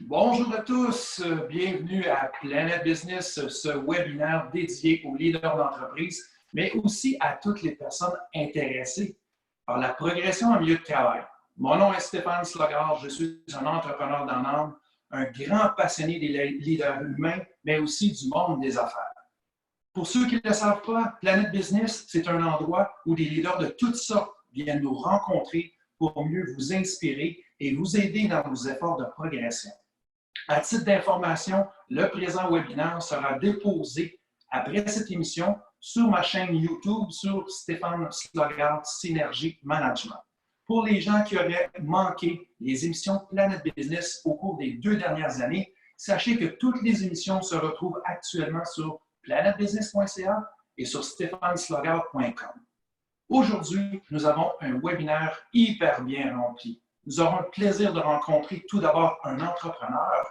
Bonjour à tous, bienvenue à Planète Business, ce webinaire dédié aux leaders d'entreprise, mais aussi à toutes les personnes intéressées par la progression en milieu de travail. Mon nom est Stéphane Slogard, je suis un entrepreneur dans l'âme, un grand passionné des leaders humains, mais aussi du monde des affaires. Pour ceux qui ne le savent pas, Planète Business, c'est un endroit où des leaders de toutes sortes viennent nous rencontrer pour mieux vous inspirer et vous aider dans vos efforts de progression. À titre d'information, le présent webinaire sera déposé après cette émission sur ma chaîne YouTube sur Stéphane Slogard Synergie Management. Pour les gens qui auraient manqué les émissions Planète Business au cours des 2 dernières années, sachez que toutes les émissions se retrouvent actuellement sur planetbusiness.ca et sur stéphaneslogard.com. Aujourd'hui, nous avons un webinaire hyper bien rempli. Nous aurons le plaisir de rencontrer tout d'abord un entrepreneur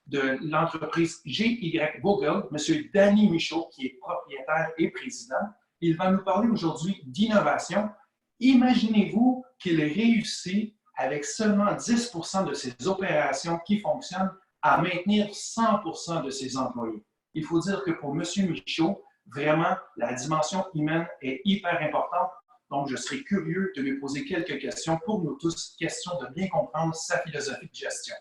de l'entreprise GY Vogel, M. Danny Michaud, qui est propriétaire et président. Il va nous parler aujourd'hui d'innovation. Imaginez-vous qu'il réussit avec seulement 10 % de ses opérations qui fonctionnent à maintenir 100 % de ses employés. Il faut dire que pour M. Michaud, vraiment, la dimension humaine est hyper importante. Donc, je serai curieux de lui poser quelques questions pour nous tous, question de bien comprendre sa philosophie de gestion.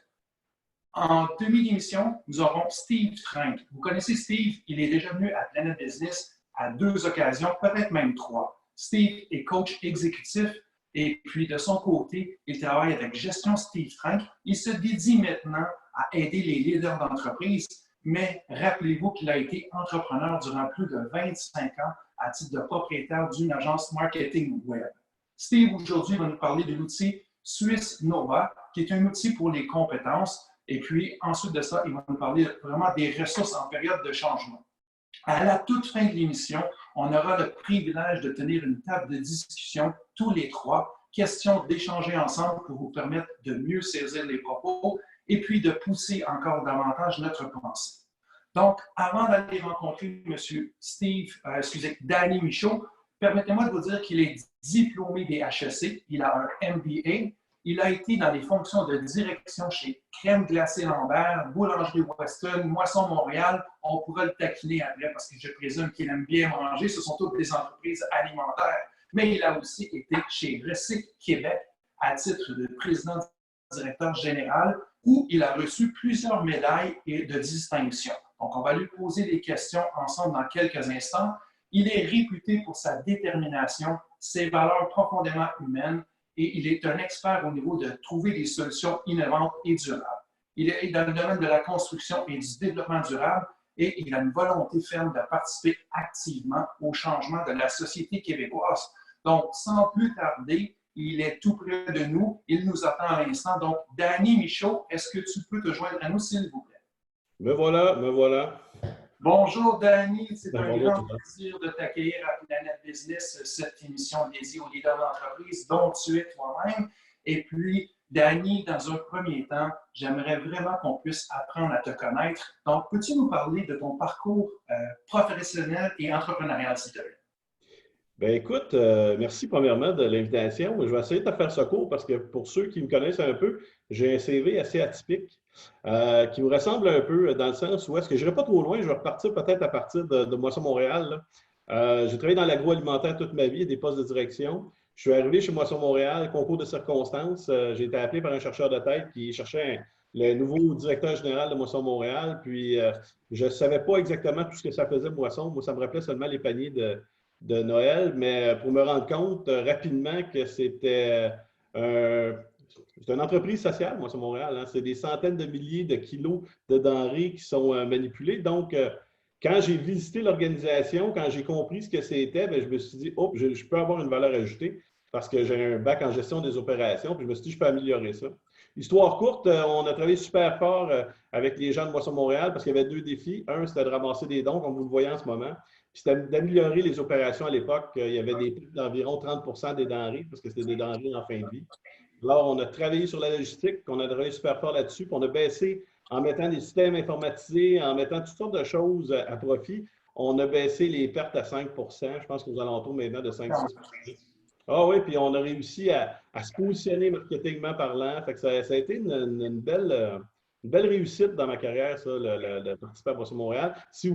En demi d'émission, nous aurons Steve Frank. Vous connaissez Steve, il est déjà venu à Planète Business à 2 occasions, peut-être même 3. Steve est coach exécutif et puis de son côté, il travaille avec Gestion Steve Frank. Il se dédie maintenant à aider les leaders d'entreprise, mais rappelez-vous qu'il a été entrepreneur durant plus de 25 ans à titre de propriétaire d'une agence marketing web. Steve, aujourd'hui, va nous parler de l'outil Suisse Nova, qui est un outil pour les compétences. Et puis, ensuite de ça, il va nous parler vraiment des ressources en période de changement. À la toute fin de l'émission, on aura le privilège de tenir une table de discussion tous les 3, question d'échanger ensemble pour vous permettre de mieux saisir les propos et puis de pousser encore davantage notre pensée. Donc, avant d'aller rencontrer M. Danny Michaud, permettez-moi de vous dire qu'il est diplômé des HEC, il a un MBA, il a été dans les fonctions de direction chez Crème Glacée Lambert, Boulangerie Weston, Moisson Montréal. On pourra le taquiner après parce que je présume qu'il aime bien manger. Ce sont toutes des entreprises alimentaires. Mais il a aussi été chez Recyc Québec à titre de président directeur général où il a reçu plusieurs médailles et de distinctions. Donc, on va lui poser des questions ensemble dans quelques instants. Il est réputé pour sa détermination, ses valeurs profondément humaines, et il est un expert au niveau de trouver des solutions innovantes et durables. Il est dans le domaine de la construction et du développement durable et il a une volonté ferme de participer activement au changement de la société québécoise. Donc, sans plus tarder, il est tout près de nous. Il nous attend à l'instant. Donc, Danny Michaud, est-ce que tu peux te joindre à nous, s'il vous plaît? Me voilà, me voilà. Bonjour, Danny. C'est un grand plaisir de t'accueillir à Planète Business, cette émission dédiée aux leaders d'entreprise dont tu es toi-même. Et puis, Danny, dans un premier temps, j'aimerais vraiment qu'on puisse apprendre à te connaître. Donc, peux-tu nous parler de ton parcours professionnel et entrepreneurial, s'il te plaît? Bien, écoute, merci premièrement de l'invitation. Je vais essayer de te faire ce cours parce que pour ceux qui me connaissent un peu, j'ai un CV assez atypique qui me ressemble un peu dans le sens où est-ce que je n'irai pas trop loin, je vais repartir peut-être à partir de Moisson Montréal. J'ai travaillé dans l'agroalimentaire toute ma vie, des postes de direction. Je suis arrivé chez Moisson Montréal, concours de circonstances. J'ai été appelé par un chercheur de tête qui cherchait le nouveau directeur général de Moisson Montréal. Puis, je ne savais pas exactement tout ce que ça faisait, Moisson. Moi, ça me rappelait seulement les paniers de Noël, mais pour me rendre compte rapidement que c'était une entreprise sociale, Moisson Montréal. Hein. C'est des centaines de milliers de kilos de denrées qui sont manipulées. Donc, quand j'ai visité l'organisation, quand j'ai compris ce que c'était, bien, je me suis dit, oh, je peux avoir une valeur ajoutée parce que j'ai un bac en gestion des opérations. Puis je me suis dit, je peux améliorer ça. Histoire courte, on a travaillé super fort avec les gens de Moisson Montréal parce qu'il y avait 2 défis. Un, c'était de ramasser des dons, comme vous le voyez en ce moment. Puis c'était d'améliorer les opérations à l'époque. Il y avait des pics d'environ 30 % des denrées parce que c'était des denrées en fin de vie. Alors, on a travaillé sur la logistique, on a travaillé super fort là-dessus, puis on a baissé en mettant des systèmes informatisés, en mettant toutes sortes de choses à profit. On a baissé les pertes à 5 %, je pense qu'aux alentours maintenant de 5-6 %. Ah oui, puis on a réussi à se positionner marketingment parlant. Fait que ça a été une belle une belle réussite dans ma carrière, ça, de participer à Boisson Montréal. Si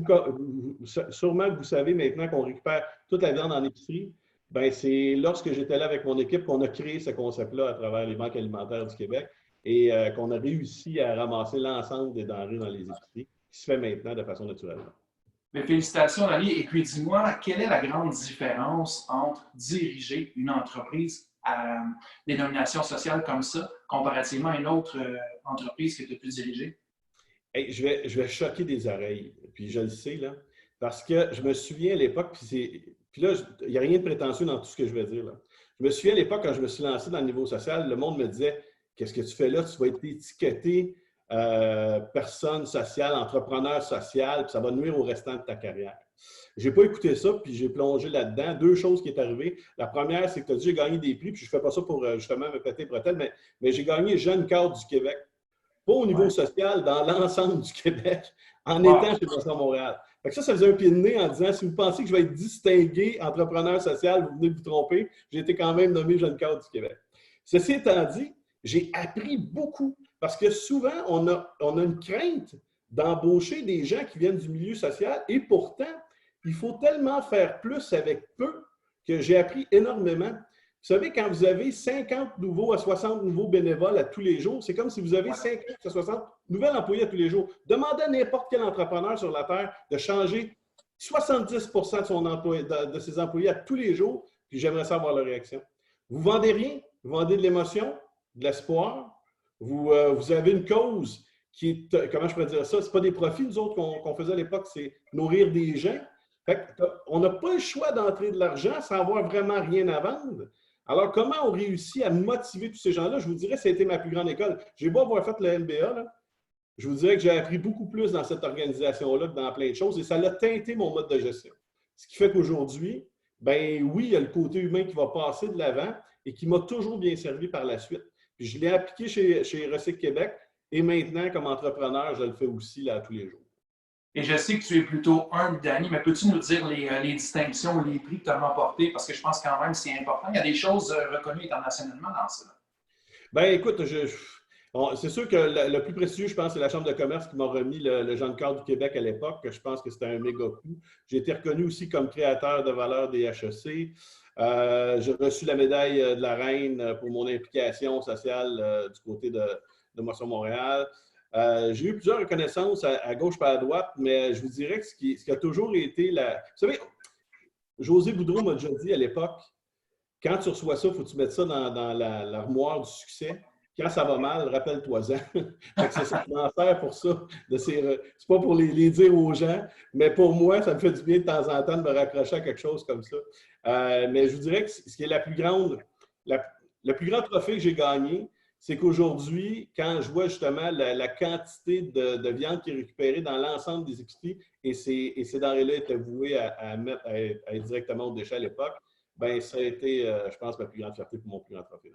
sûrement que vous savez maintenant qu'on récupère toute la viande en épicerie, ben c'est lorsque j'étais là avec mon équipe qu'on a créé ce concept-là à travers les banques alimentaires du Québec et qu'on a réussi à ramasser l'ensemble des denrées dans les épiceries, qui se fait maintenant de façon naturelle. Mais félicitations, Dani. Et puis, dis-moi, quelle est la grande différence entre diriger une entreprise à dénomination sociale comme ça, comparativement à une autre entreprise que tu as pu diriger? Hey, je vais choquer des oreilles, puis je le sais, là, parce que je me souviens à l'époque, puis là, il n'y a rien de prétentieux dans tout ce que je vais dire, là. Je me souviens à l'époque, quand je me suis lancé dans le niveau social, le monde me disait, qu'est-ce que tu fais là? Tu vas être étiqueté personne sociale, entrepreneur social, puis ça va nuire au restant de ta carrière. Je n'ai pas écouté ça, puis j'ai plongé là-dedans. Deux choses qui sont arrivées. La première, c'est que tu as dit, j'ai gagné des prix, puis je ne fais pas ça pour justement me péter les bretelles, mais j'ai gagné Jeune cadre du Québec. Pas au niveau Ouais. social, dans l'ensemble du Québec, en Wow. étant chez Boisson Montréal. Fait que ça faisait un pied de nez en disant, si vous pensez que je vais être distingué entrepreneur social, vous venez de vous tromper, j'ai été quand même nommé Jeune cadre du Québec. Ceci étant dit, j'ai appris beaucoup parce que souvent, on a une crainte d'embaucher des gens qui viennent du milieu social et pourtant, il faut tellement faire plus avec peu que j'ai appris énormément. Vous savez, quand vous avez 50 nouveaux à 60 nouveaux bénévoles à tous les jours, c'est comme si vous avez 50 à 60 nouvelles employés à tous les jours. Demandez à n'importe quel entrepreneur sur la Terre de changer 70 de ses employés à tous les jours, puis j'aimerais savoir leur réaction. Vous ne vendez rien, vous vendez de l'émotion, de l'espoir, vous avez une cause qui est, comment je pourrais dire ça, ce n'est pas des profits, nous autres, qu'on faisait à l'époque, c'est nourrir des gens. Fait on n'a pas le choix d'entrer de l'argent sans avoir vraiment rien à vendre. Alors, comment on réussit à motiver tous ces gens-là? Je vous dirais, ça a été ma plus grande école. J'ai beau avoir fait le MBA, là, je vous dirais que j'ai appris beaucoup plus dans cette organisation-là que dans plein de choses et ça a teinté mon mode de gestion. Ce qui fait qu'aujourd'hui, ben oui, il y a le côté humain qui va passer de l'avant et qui m'a toujours bien servi par la suite. Puis je l'ai appliqué chez Recycle Québec et maintenant, comme entrepreneur, je le fais aussi là, tous les jours. Et je sais que tu es plutôt humble, Dani, mais peux-tu nous dire les distinctions, les prix que tu as remportés? Parce que je pense quand même que c'est important. Il y a des choses reconnues internationalement dans ça. Ben écoute, c'est sûr que le plus précieux, je pense, c'est la Chambre de commerce qui m'a remis le Jeune cadre du Québec à l'époque. Je pense que c'était un méga coup. J'ai été reconnu aussi comme créateur de valeur des HEC. J'ai reçu la médaille de la Reine pour mon implication sociale du côté de Moisson Montréal. J'ai eu plusieurs reconnaissances à gauche et à droite, mais je vous dirais que ce qui a toujours été la... Vous savez, José Boudreau m'a déjà dit à l'époque, quand tu reçois ça, il faut que tu mettes ça dans l'armoire du succès. Quand ça va mal, rappelle-toi-en. C'est ça que je vais en faire pour ça. C'est pas pour les dire aux gens, mais pour moi, ça me fait du bien de temps en temps de me raccrocher à quelque chose comme ça. Mais je vous dirais que ce qui est le plus grand trophée que j'ai gagné, c'est qu'aujourd'hui, quand je vois justement la quantité de viande qui est récupérée dans l'ensemble des épiceries, et ces denrées-là étaient vouées à être directement au déchet à l'époque, ben ça a été, je pense, ma plus grande fierté pour mon plus grand trophée.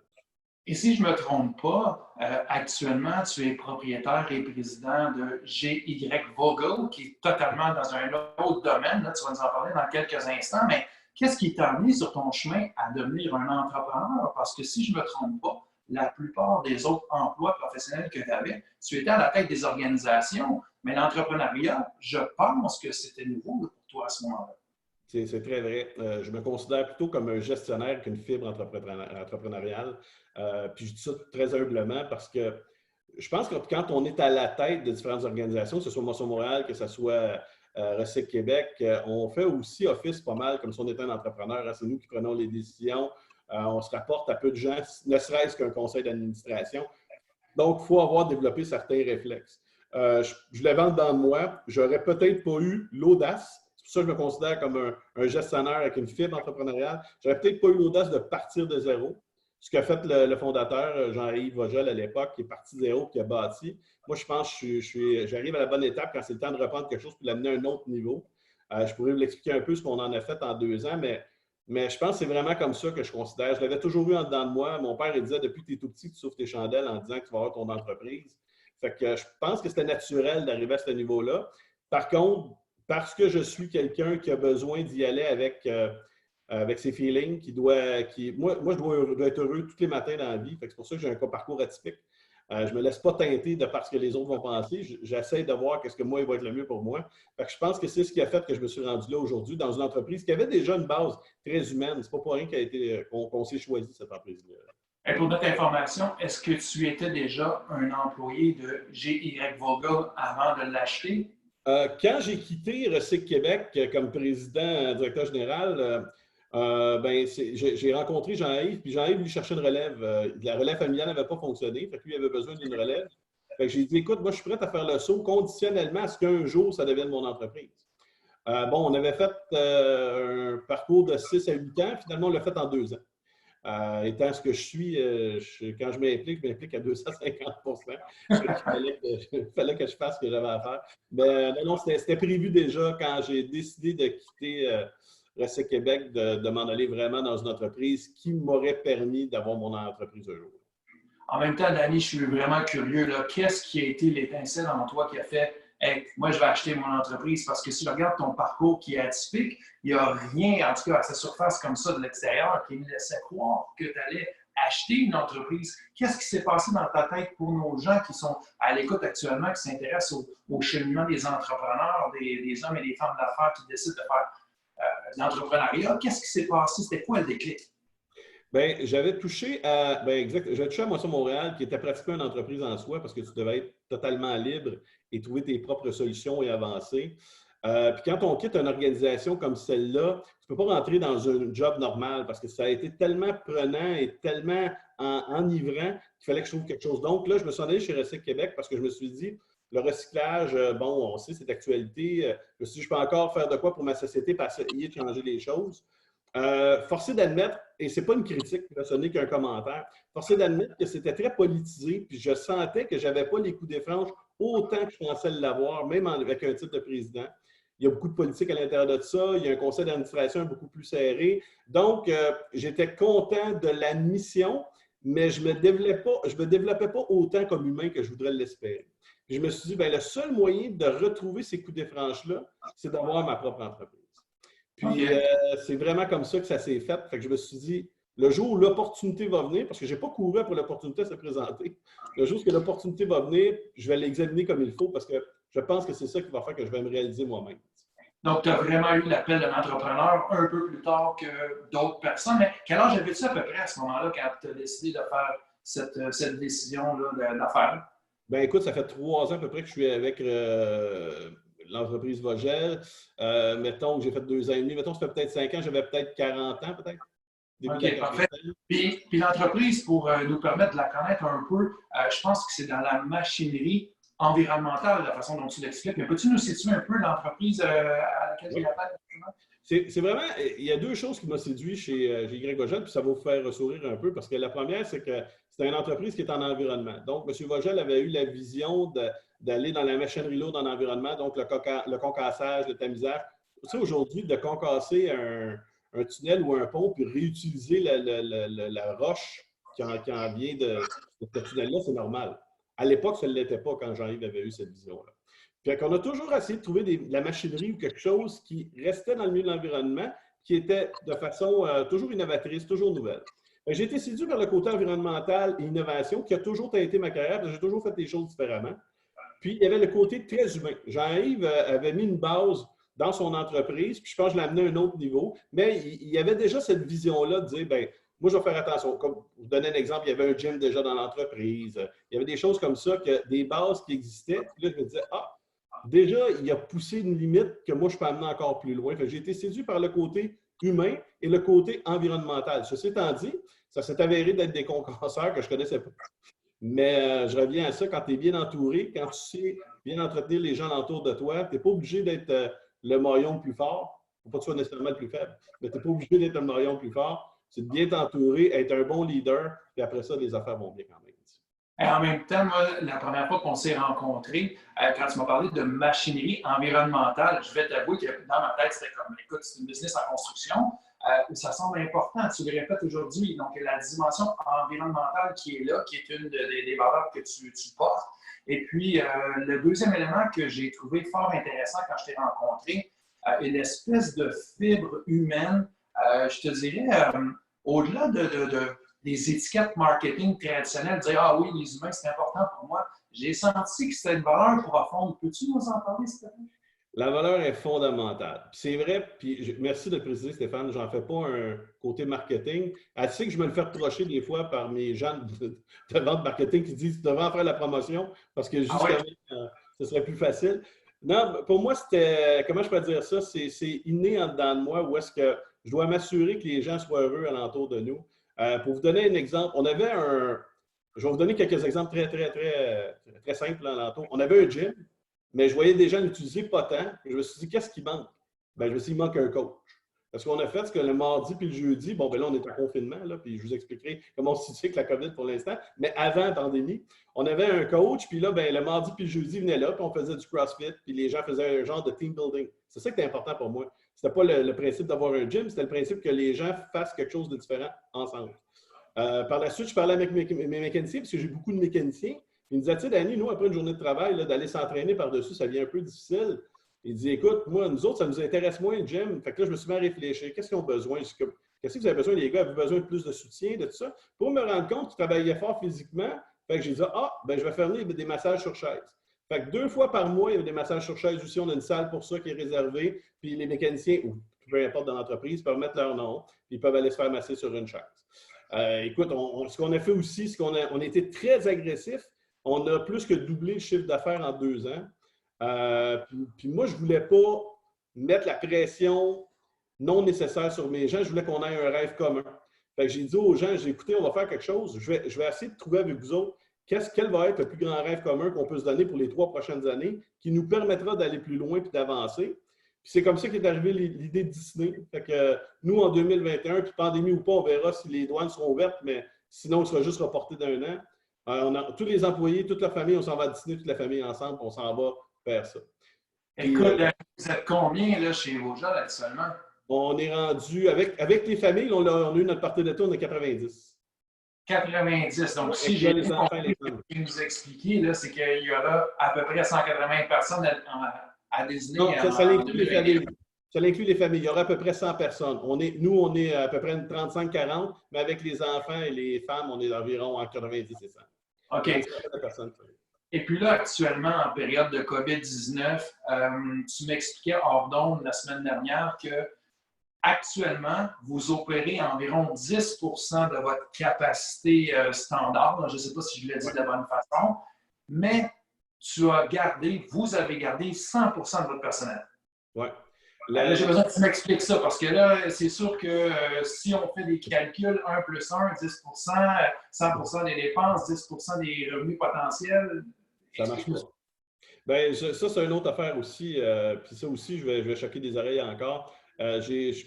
Et si je ne me trompe pas, actuellement, tu es propriétaire et président de GY Vogel, qui est totalement dans un autre domaine. Là, tu vas nous en parler dans quelques instants, mais qu'est-ce qui t'a amené sur ton chemin à devenir un entrepreneur? Parce que si je ne me trompe pas, la plupart des autres emplois professionnels que tu avais, tu étais à la tête des organisations, mais l'entrepreneuriat, je pense que c'était nouveau pour toi à ce moment-là. C'est très vrai. Je me considère plutôt comme un gestionnaire qu'une fibre entrepreneuriale. Puis je dis ça très humblement parce que je pense que quand on est à la tête de différentes organisations, que ce soit Moisson Montréal, que ce soit Recycle Québec, on fait aussi office pas mal comme si on était un entrepreneur. Hein. C'est nous qui prenons les décisions. On se rapporte à peu de gens, ne serait-ce qu'un conseil d'administration. Donc, il faut avoir développé certains réflexes. Je le vends dans moi. J'aurais peut-être pas eu l'audace. C'est pour ça que je me considère comme un gestionnaire avec une fibre entrepreneuriale. J'aurais peut-être pas eu l'audace de partir de zéro. Ce qu'a fait le fondateur, Jean-Yves Vogel, à l'époque, qui est parti de zéro et qui a bâti. Moi, je pense que j'arrive à la bonne étape quand c'est le temps de reprendre quelque chose et de l'amener à un autre niveau. Je pourrais vous l'expliquer un peu ce qu'on en a fait en 2 ans, mais je pense que c'est vraiment comme ça que je considère. Je l'avais toujours eu en dedans de moi. Mon père, il disait, depuis que tu es tout petit, tu souffles tes chandelles en disant que tu vas avoir ton entreprise. Fait que je pense que c'était naturel d'arriver à ce niveau-là. Par contre, parce que je suis quelqu'un qui a besoin d'y aller avec ses feelings, moi, je dois être heureux tous les matins dans la vie. C'est pour ça que j'ai un parcours atypique. Je ne me laisse pas teinter de parce que les autres vont penser. J'essaie de voir qu'est-ce que moi, il va être le mieux pour moi. Fait que je pense que c'est ce qui a fait que je me suis rendu là aujourd'hui dans une entreprise qui avait déjà une base très humaine. C'est pas pour rien qu'on s'est choisi cette entreprise-là. Et pour notre information, est-ce que tu étais déjà un employé de GY Vogel avant de l'acheter? Quand j'ai quitté Recyc Québec comme président, directeur général, ben, j'ai rencontré Jean-Yves, puis Jean-Yves lui cherchait une relève. La relève familiale n'avait pas fonctionné, fait que lui avait besoin d'une relève. Fait que j'ai dit, écoute, moi, je suis prêt à faire le saut conditionnellement à ce qu'un jour, ça devienne mon entreprise. Bon, on avait fait un parcours de 6 à 8 ans. Finalement, on l'a fait en 2 ans. Étant ce que je suis, quand je m'implique à 250 Il fallait que je fasse ce que j'avais à faire. Mais non, c'était prévu déjà quand j'ai décidé de quitter Recyc Québec, de m'en aller vraiment dans une entreprise qui m'aurait permis d'avoir mon entreprise un jour. En même temps, Danny, je suis vraiment curieux. Qu'est-ce qui a été l'étincelle en toi qui a fait hey, moi, je vais acheter mon entreprise? Parce que si je regarde ton parcours qui est atypique, il n'y a rien, en tout cas à sa surface comme ça de l'extérieur, qui me laissait croire que tu allais acheter une entreprise. Qu'est-ce qui s'est passé dans ta tête pour nos gens qui sont à l'écoute actuellement, qui s'intéressent au cheminement des entrepreneurs, des hommes et des femmes d'affaires qui décident de faire de l'entrepreneuriat? Qu'est-ce qui s'est passé? C'était quoi le déclic? Bien, j'avais touché à. Bien, exact. J'avais touché à Moisson Montréal, qui était pratiquement une entreprise en soi, parce que tu devais être totalement libre et trouver tes propres solutions et avancer. Puis quand on quitte une organisation comme celle-là, tu ne peux pas rentrer dans un job normal parce que ça a été tellement prenant et tellement enivrant qu'il fallait que je trouve quelque chose. Donc là, je me suis allé chez Recyc Québec parce que je me suis dit, le recyclage, bon, on sait, c'est d'actualité. Je me suis dit, je peux encore faire de quoi pour ma société pour essayer de changer les choses. Forcé d'admettre, et ce n'est pas une critique, ce n'est qu'un commentaire, forcé d'admettre que c'était très politisé, puis je sentais que je n'avais pas les coups des franges autant que je pensais l'avoir, même avec un titre de président. Il y a beaucoup de politique à l'intérieur de ça, il y a un conseil d'administration beaucoup plus serré. Donc, j'étais content de la mission, mais je ne me développais pas autant comme humain que je voudrais l'espérer. Puis je me suis dit, bien, le seul moyen de retrouver ces coups des franges-là, c'est d'avoir ma propre entreprise. Puis, c'est vraiment comme ça que ça s'est fait. Fait que je me suis dit, le jour où l'opportunité va venir, parce que je n'ai pas couru pour l'opportunité à se présenter, le jour où l'opportunité va venir, je vais l'examiner comme il faut parce que je pense que c'est ça qui va faire que je vais me réaliser moi-même. Donc, tu as vraiment eu l'appel d'un entrepreneur un peu plus tard que d'autres personnes. Mais quel âge avais-tu à peu près à ce moment-là quand tu as décidé de faire cette décision-là d'affaires? Ben écoute, ça fait 3 ans à peu près que je suis avec l'entreprise Vogel. Mettons que j'ai fait 2 ans et demi. Mettons que ça fait peut-être 5 ans, j'avais peut-être 40 ans, peut-être. OK, parfait. Puis l'entreprise, pour nous permettre de la connaître un peu, je pense que c'est dans la machinerie environnementale, la façon dont tu l'expliques. Mais peux-tu nous situer un peu l'entreprise à laquelle tu l'appelles? C'est vraiment, il y a 2 choses qui m'ont séduit chez Y Vogel, puis ça va vous faire sourire un peu, parce que la première, c'est que c'est une entreprise qui est en environnement. Donc, M. Vogel avait eu la vision d'aller dans la machinerie lourde en environnement, donc le concassage, le tamisage. Tu sais, aujourd'hui, de concasser un tunnel ou un pont, puis réutiliser la roche qui en vient de ce tunnel-là, c'est normal. À l'époque, ça ne l'était pas quand Jean-Yves avait eu cette vision-là. Puis on a toujours essayé de trouver de la machinerie ou quelque chose qui restait dans le milieu de l'environnement, qui était de façon toujours innovatrice, toujours nouvelle. J'ai été séduit par le côté environnemental et innovation qui a toujours été ma carrière, parce que j'ai toujours fait des choses différemment. Puis il y avait le côté très humain. Jean-Yves avait mis une base dans son entreprise, puis je pense que je l'ai amené à un autre niveau, mais il y avait déjà cette vision-là de dire, bien, moi, je vais faire attention. Comme vous donnez un exemple, il y avait un gym déjà dans l'entreprise. Il y avait des choses comme ça, des bases qui existaient. Puis là, je me disais, déjà, il a poussé une limite que moi, je peux amener encore plus loin. J'ai été séduit par le côté humain et le côté environnemental. Ceci étant dit, ça s'est avéré d'être des concasseurs que je ne connaissais pas. Mais je reviens à ça, quand tu es bien entouré, quand tu sais bien entretenir les gens autour de toi, tu n'es pas obligé d'être le maillon le plus fort. Il ne faut pas que tu sois nécessairement le plus faible, mais tu n'es pas obligé d'être le maillon le plus fort. C'est de bien t'entourer, être un bon leader, puis après ça, les affaires vont bien quand même. Et en même temps, moi, la première fois qu'on s'est rencontrés, quand tu m'as parlé de machinerie environnementale, je vais t'avouer que dans ma tête, c'était comme, écoute, c'est une business en construction. Ça semble important, tu le répètes aujourd'hui. Donc, la dimension environnementale qui est là, qui est une des valeurs que tu portes. Et puis, le deuxième élément que j'ai trouvé fort intéressant quand je t'ai rencontré, est l'espèce de fibre humaine, je te dirais, au-delà des étiquettes marketing traditionnelles, dire ah oui, les humains, c'est important pour moi. J'ai senti que c'était une valeur profonde. Peux-tu nous en parler, s'il te plaît? La valeur est fondamentale. C'est vrai, puis merci de le préciser, Stéphane, j'en fais pas un côté marketing. Elle sait que je me le fais reprocher des fois par mes gens de vente marketing qui disent tu devrais en faire la promotion parce que Ah ouais? justement, ce serait plus facile. Non, pour moi, c'était, comment je peux dire ça? C'est inné en dedans de moi où est-ce que je dois m'assurer que les gens soient heureux alentour de nous. Pour vous donner un exemple, on avait un. Je vais vous donner quelques exemples très simples là, alentour. On avait un gym. Mais je voyais des gens l'utiliser pas tant. Je me suis dit, qu'est-ce qui manque? Ben, je me suis dit, il manque un coach. Parce qu'on a fait ce que le mardi puis le jeudi, bon, ben là, on est en confinement, là, puis je vous expliquerai comment on se situe avec la COVID pour l'instant. Mais avant la pandémie, on avait un coach, puis là, ben, le mardi puis le jeudi venait là, puis on faisait du CrossFit, puis les gens faisaient un genre de team building. C'est ça qui était important pour moi. C'était pas le principe d'avoir un gym, c'était le principe que les gens fassent quelque chose de différent ensemble. Par la suite, je parlais avec mes mécaniciens, parce que j'ai beaucoup de mécaniciens. Il me disait, tu sais, Danny, nous, après une journée de travail, d'aller s'entraîner par-dessus, ça devient un peu difficile. Il dit, écoute, moi, nous autres, ça nous intéresse moins le gym. Fait que là, je me suis mis à réfléchir. Qu'est-ce qu'ils ont besoin? Qu'est-ce que vous avez besoin, les gars? Avez-vous besoin de plus de soutien, de tout ça? Pour me rendre compte qu'ils travaillaient fort physiquement, fait que j'ai dit, ah, ben, je vais faire venir des massages sur chaise. Fait que 2 fois par mois, il y a des massages sur chaise aussi. On a une salle pour ça qui est réservée. Puis les mécaniciens, ou peu importe dans l'entreprise, peuvent mettre leur nom. Puis ils peuvent aller se faire masser sur une chaise. Écoute, ce qu'on a fait aussi, c'est qu'on a été très agressif. On a plus que doublé le chiffre d'affaires en 2 ans. Puis moi, je ne voulais pas mettre la pression non nécessaire sur mes gens. Je voulais qu'on ait un rêve commun. Fait que j'ai dit aux gens, j'ai écouté, on va faire quelque chose. Je vais essayer de trouver avec vous autres quel va être le plus grand rêve commun qu'on peut se donner pour les 3 prochaines années qui nous permettra d'aller plus loin et d'avancer. Puis c'est comme ça qu'est arrivée l'idée de Disney. Fait que nous, en 2021, puis pandémie ou pas, on verra si les douanes seront ouvertes, mais sinon, on sera juste reporté d'1 an. On a tous les employés, toute la famille, on s'en va à Disney, toute la famille ensemble, on s'en va faire ça. Écoute, vous êtes combien là, chez vos gens actuellement? On est rendu, avec les familles, on a eu notre partie d'été, on a 90. 90. Donc, si j'ai bien compris ce que vous nous expliquez, c'est qu'il y aura à peu près 180 personnes à Disney. Non, ça inclut les familles. Ça inclut les familles. Il y aura à peu près 100 personnes. Nous, on est à peu près 35-40, mais avec les enfants et les femmes, on est environ entre 90 et 100. OK. Et puis là, actuellement, en période de COVID-19, tu m'expliquais hors d'onde la semaine dernière que actuellement, vous opérez environ 10 de votre capacité standard. Je ne sais pas si je l'ai dit de la bonne façon, mais vous avez gardé 100 de votre personnel. Oui. J'ai besoin que tu m'expliques ça, parce que là, c'est sûr que si on fait des calculs 1 plus 1, 10 100 des dépenses, 10 des revenus potentiels, ça marche pas. Bien, ça, c'est une autre affaire aussi. Puis ça aussi, je vais choquer des oreilles encore. Je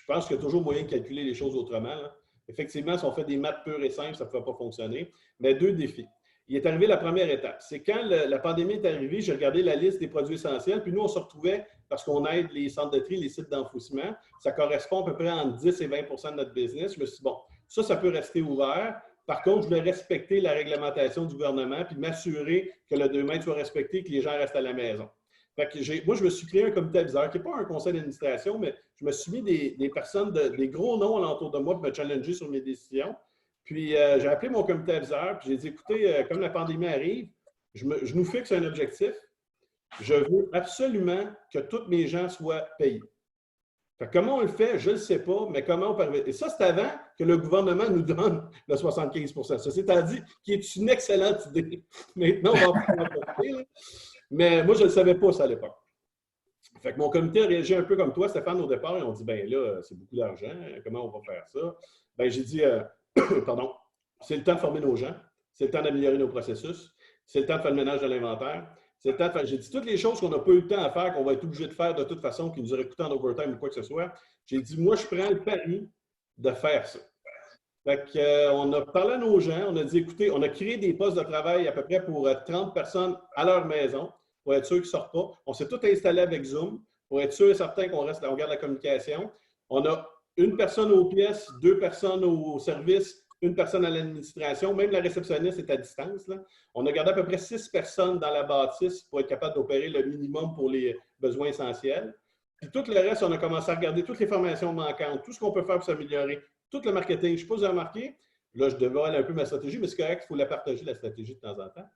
pense qu'il y a toujours moyen de calculer les choses autrement. Là. Effectivement, si on fait des maths pures et simples, ça ne peut pas fonctionner. Mais 2 défis. Il est arrivé la première étape. C'est quand la pandémie est arrivée, j'ai regardé la liste des produits essentiels, puis nous, on se retrouvait, parce qu'on aide les centres de tri, les sites d'enfouissement, ça correspond à peu près entre 10 et 20 de notre business. Je me suis dit, bon, ça peut rester ouvert. Par contre, je voulais respecter la réglementation du gouvernement puis m'assurer que le 2 mètres soit respecté et que les gens restent à la maison. Fait que moi, je me suis créé un comité aviseur qui n'est pas un conseil d'administration, mais je me suis mis des personnes, des gros noms alentour de moi pour me challenger sur mes décisions. Puis, j'ai appelé mon comité aviseur, puis j'ai dit, écoutez, comme la pandémie arrive, je nous fixe un objectif. Je veux absolument que tous mes gens soient payés. Fait que comment on le fait, je ne le sais pas, mais comment on permet. Et ça, c'est avant que le gouvernement nous donne le 75 %. Ça, c'est-à-dire qui est une excellente idée. Maintenant, on va en parler. Mais moi, je ne le savais pas ça à l'époque. Fait que mon comité a réagi un peu comme toi, Stéphane, au départ. Ils ont dit, ben là, c'est beaucoup d'argent. Comment on va faire ça? Ben j'ai dit, pardon, c'est le temps de former nos gens. C'est le temps d'améliorer nos processus. C'est le temps de faire le ménage de l'inventaire. C'est le temps de faire. J'ai dit toutes les choses qu'on n'a pas eu le temps à faire, qu'on va être obligé de faire de toute façon, qui nous auraient coûté en overtime ou quoi que ce soit. J'ai dit, moi, je prends le pari de faire ça. Fait qu'on a parlé à nos gens, on a dit, écoutez, on a créé des postes de travail à peu près pour 30 personnes à leur maison, pour être sûr qu'ils ne sortent pas. On s'est tout installé avec Zoom, pour être sûr et certain qu'on garde la communication. On a 1 personne aux pièces, 2 personnes au service, 1 personne à l'administration. Même la réceptionniste est à distance. Là. On a gardé à peu près 6 personnes dans la bâtisse pour être capable d'opérer le minimum pour les besoins essentiels. Puis tout le reste, on a commencé à regarder toutes les formations manquantes, tout ce qu'on peut faire pour s'améliorer, tout le marketing. Je ne sais pas si vous avez remarqué, Là, je dévoile un peu ma stratégie, mais c'est correct, il faut la partager, la stratégie, de temps en temps.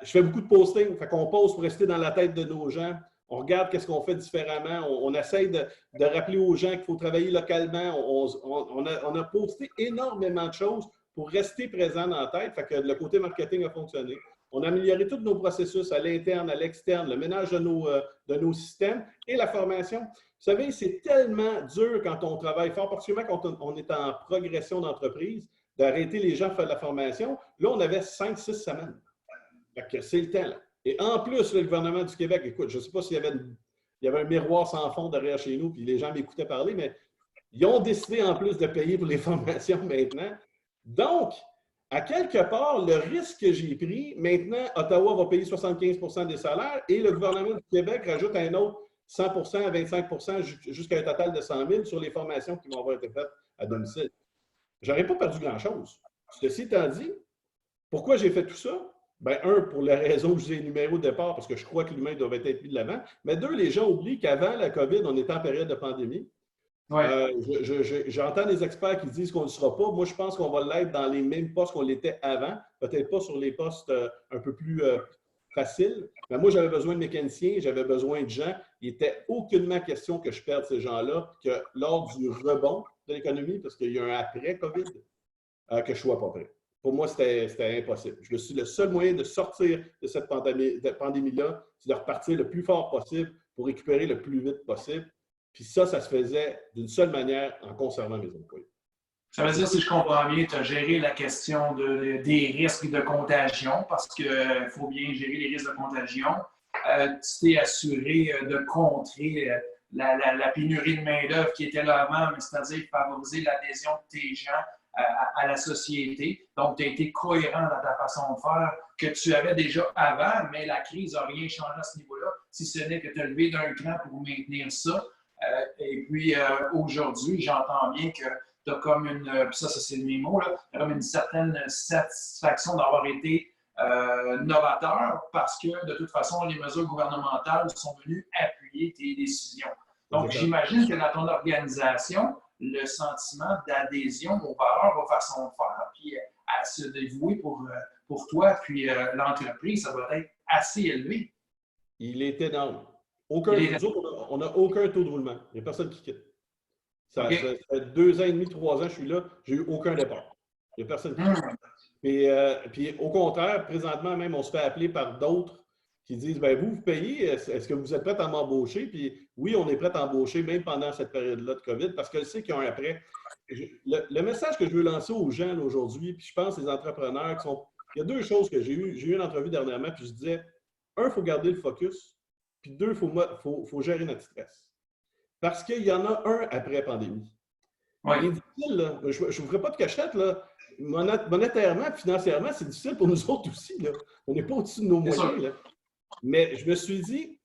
Je fais beaucoup de posting, fait qu'on pose pour rester dans la tête de nos gens. On regarde qu'est-ce qu'on fait différemment. On essaye de rappeler aux gens qu'il faut travailler localement. On a posté énormément de choses pour rester présent dans la tête. Fait que le côté marketing a fonctionné. On a amélioré tous nos processus à l'interne, à l'externe, le ménage de nos systèmes et la formation. Vous savez, c'est tellement dur quand on travaille fort, particulièrement quand on est en progression d'entreprise, d'arrêter les gens de faire de la formation. Là, on avait 5-6 semaines. Fait que c'est le temps, là. Et en plus, le gouvernement du Québec, écoute, je ne sais pas s'il y avait un miroir sans fond derrière chez nous, puis les gens m'écoutaient parler, mais ils ont décidé en plus de payer pour les formations maintenant. Donc, à quelque part, le risque que j'ai pris, maintenant, Ottawa va payer 75 des salaires et le gouvernement du Québec rajoute un autre 100 25 jusqu'à un total de 100 000 sur les formations qui vont avoir été faites à domicile. Je n'aurais pas perdu grand-chose. Ceci étant dit, pourquoi j'ai fait tout ça? Bien, un, pour la raison que je vous ai énumérée au départ, parce que je crois que l'humain doit être mis de l'avant. Mais deux, les gens oublient qu'avant la COVID, on était en période de pandémie. Ouais. J'entends des experts qui disent qu'on ne le sera pas. Moi, je pense qu'on va l'être dans les mêmes postes qu'on l'était avant. Peut-être pas sur les postes un peu plus faciles. Mais moi, j'avais besoin de mécaniciens, j'avais besoin de gens. Il n'était aucunement question que je perde ces gens-là, que lors du rebond de l'économie, parce qu'il y a un après-COVID, que je ne sois pas prêt. Pour moi, c'était impossible. Je me suis dit, le seul moyen de sortir de cette pandémie-là, c'est de repartir le plus fort possible pour récupérer le plus vite possible. Puis ça se faisait d'une seule manière en conservant mes employés. Ça veut dire, si je comprends bien, tu as géré la question des risques de contagion parce qu'il faut bien gérer les risques de contagion. Tu t'es assuré de contrer la pénurie de main-d'œuvre qui était là avant, c'est-à-dire favoriser l'adhésion de tes gens à la société. Donc, tu as été cohérent dans ta façon de faire que tu avais déjà avant, mais la crise n'a rien changé à ce niveau-là, si ce n'est que tu as levé d'un cran pour maintenir ça. Et puis, aujourd'hui, j'entends bien que tu as comme ça c'est mes mots, tu as comme une certaine satisfaction d'avoir été novateur parce que, de toute façon, les mesures gouvernementales sont venues appuyer tes décisions. Donc, j'imagine que dans ton organisation, le sentiment d'adhésion aux valeurs, aux façons de faire, puis à se dévouer pour toi, puis l'entreprise, ça va être assez élevé. Il est énorme. On n'a aucun taux de roulement. Il n'y a personne qui quitte. Ça fait 2 ans et demi, 3 ans, je suis là, j'ai eu aucun départ. Il n'y a personne qui quitte. Puis au contraire, présentement même, on se fait appeler par d'autres qui disent, bien, vous payez, est-ce que vous êtes prêts à m'embaucher? Puis oui, on est prêts à embaucher, même pendant cette période-là de COVID, parce que je sais qu'il y a un après. Le message que je veux lancer aux gens aujourd'hui, puis je pense les entrepreneurs qui sont... Il y a 2 choses que j'ai eues. J'ai eu une entrevue dernièrement, puis je disais, un, il faut garder le focus, puis 2, il faut gérer notre stress. Parce qu'il y en a un après pandémie. Ouais. Il est difficile, là. Je ne vous ferai pas de cachette, là. Monétairement, financièrement, c'est difficile pour nous autres aussi, là. On n'est pas au-dessus de nos moyens, là. Mais je me suis dit,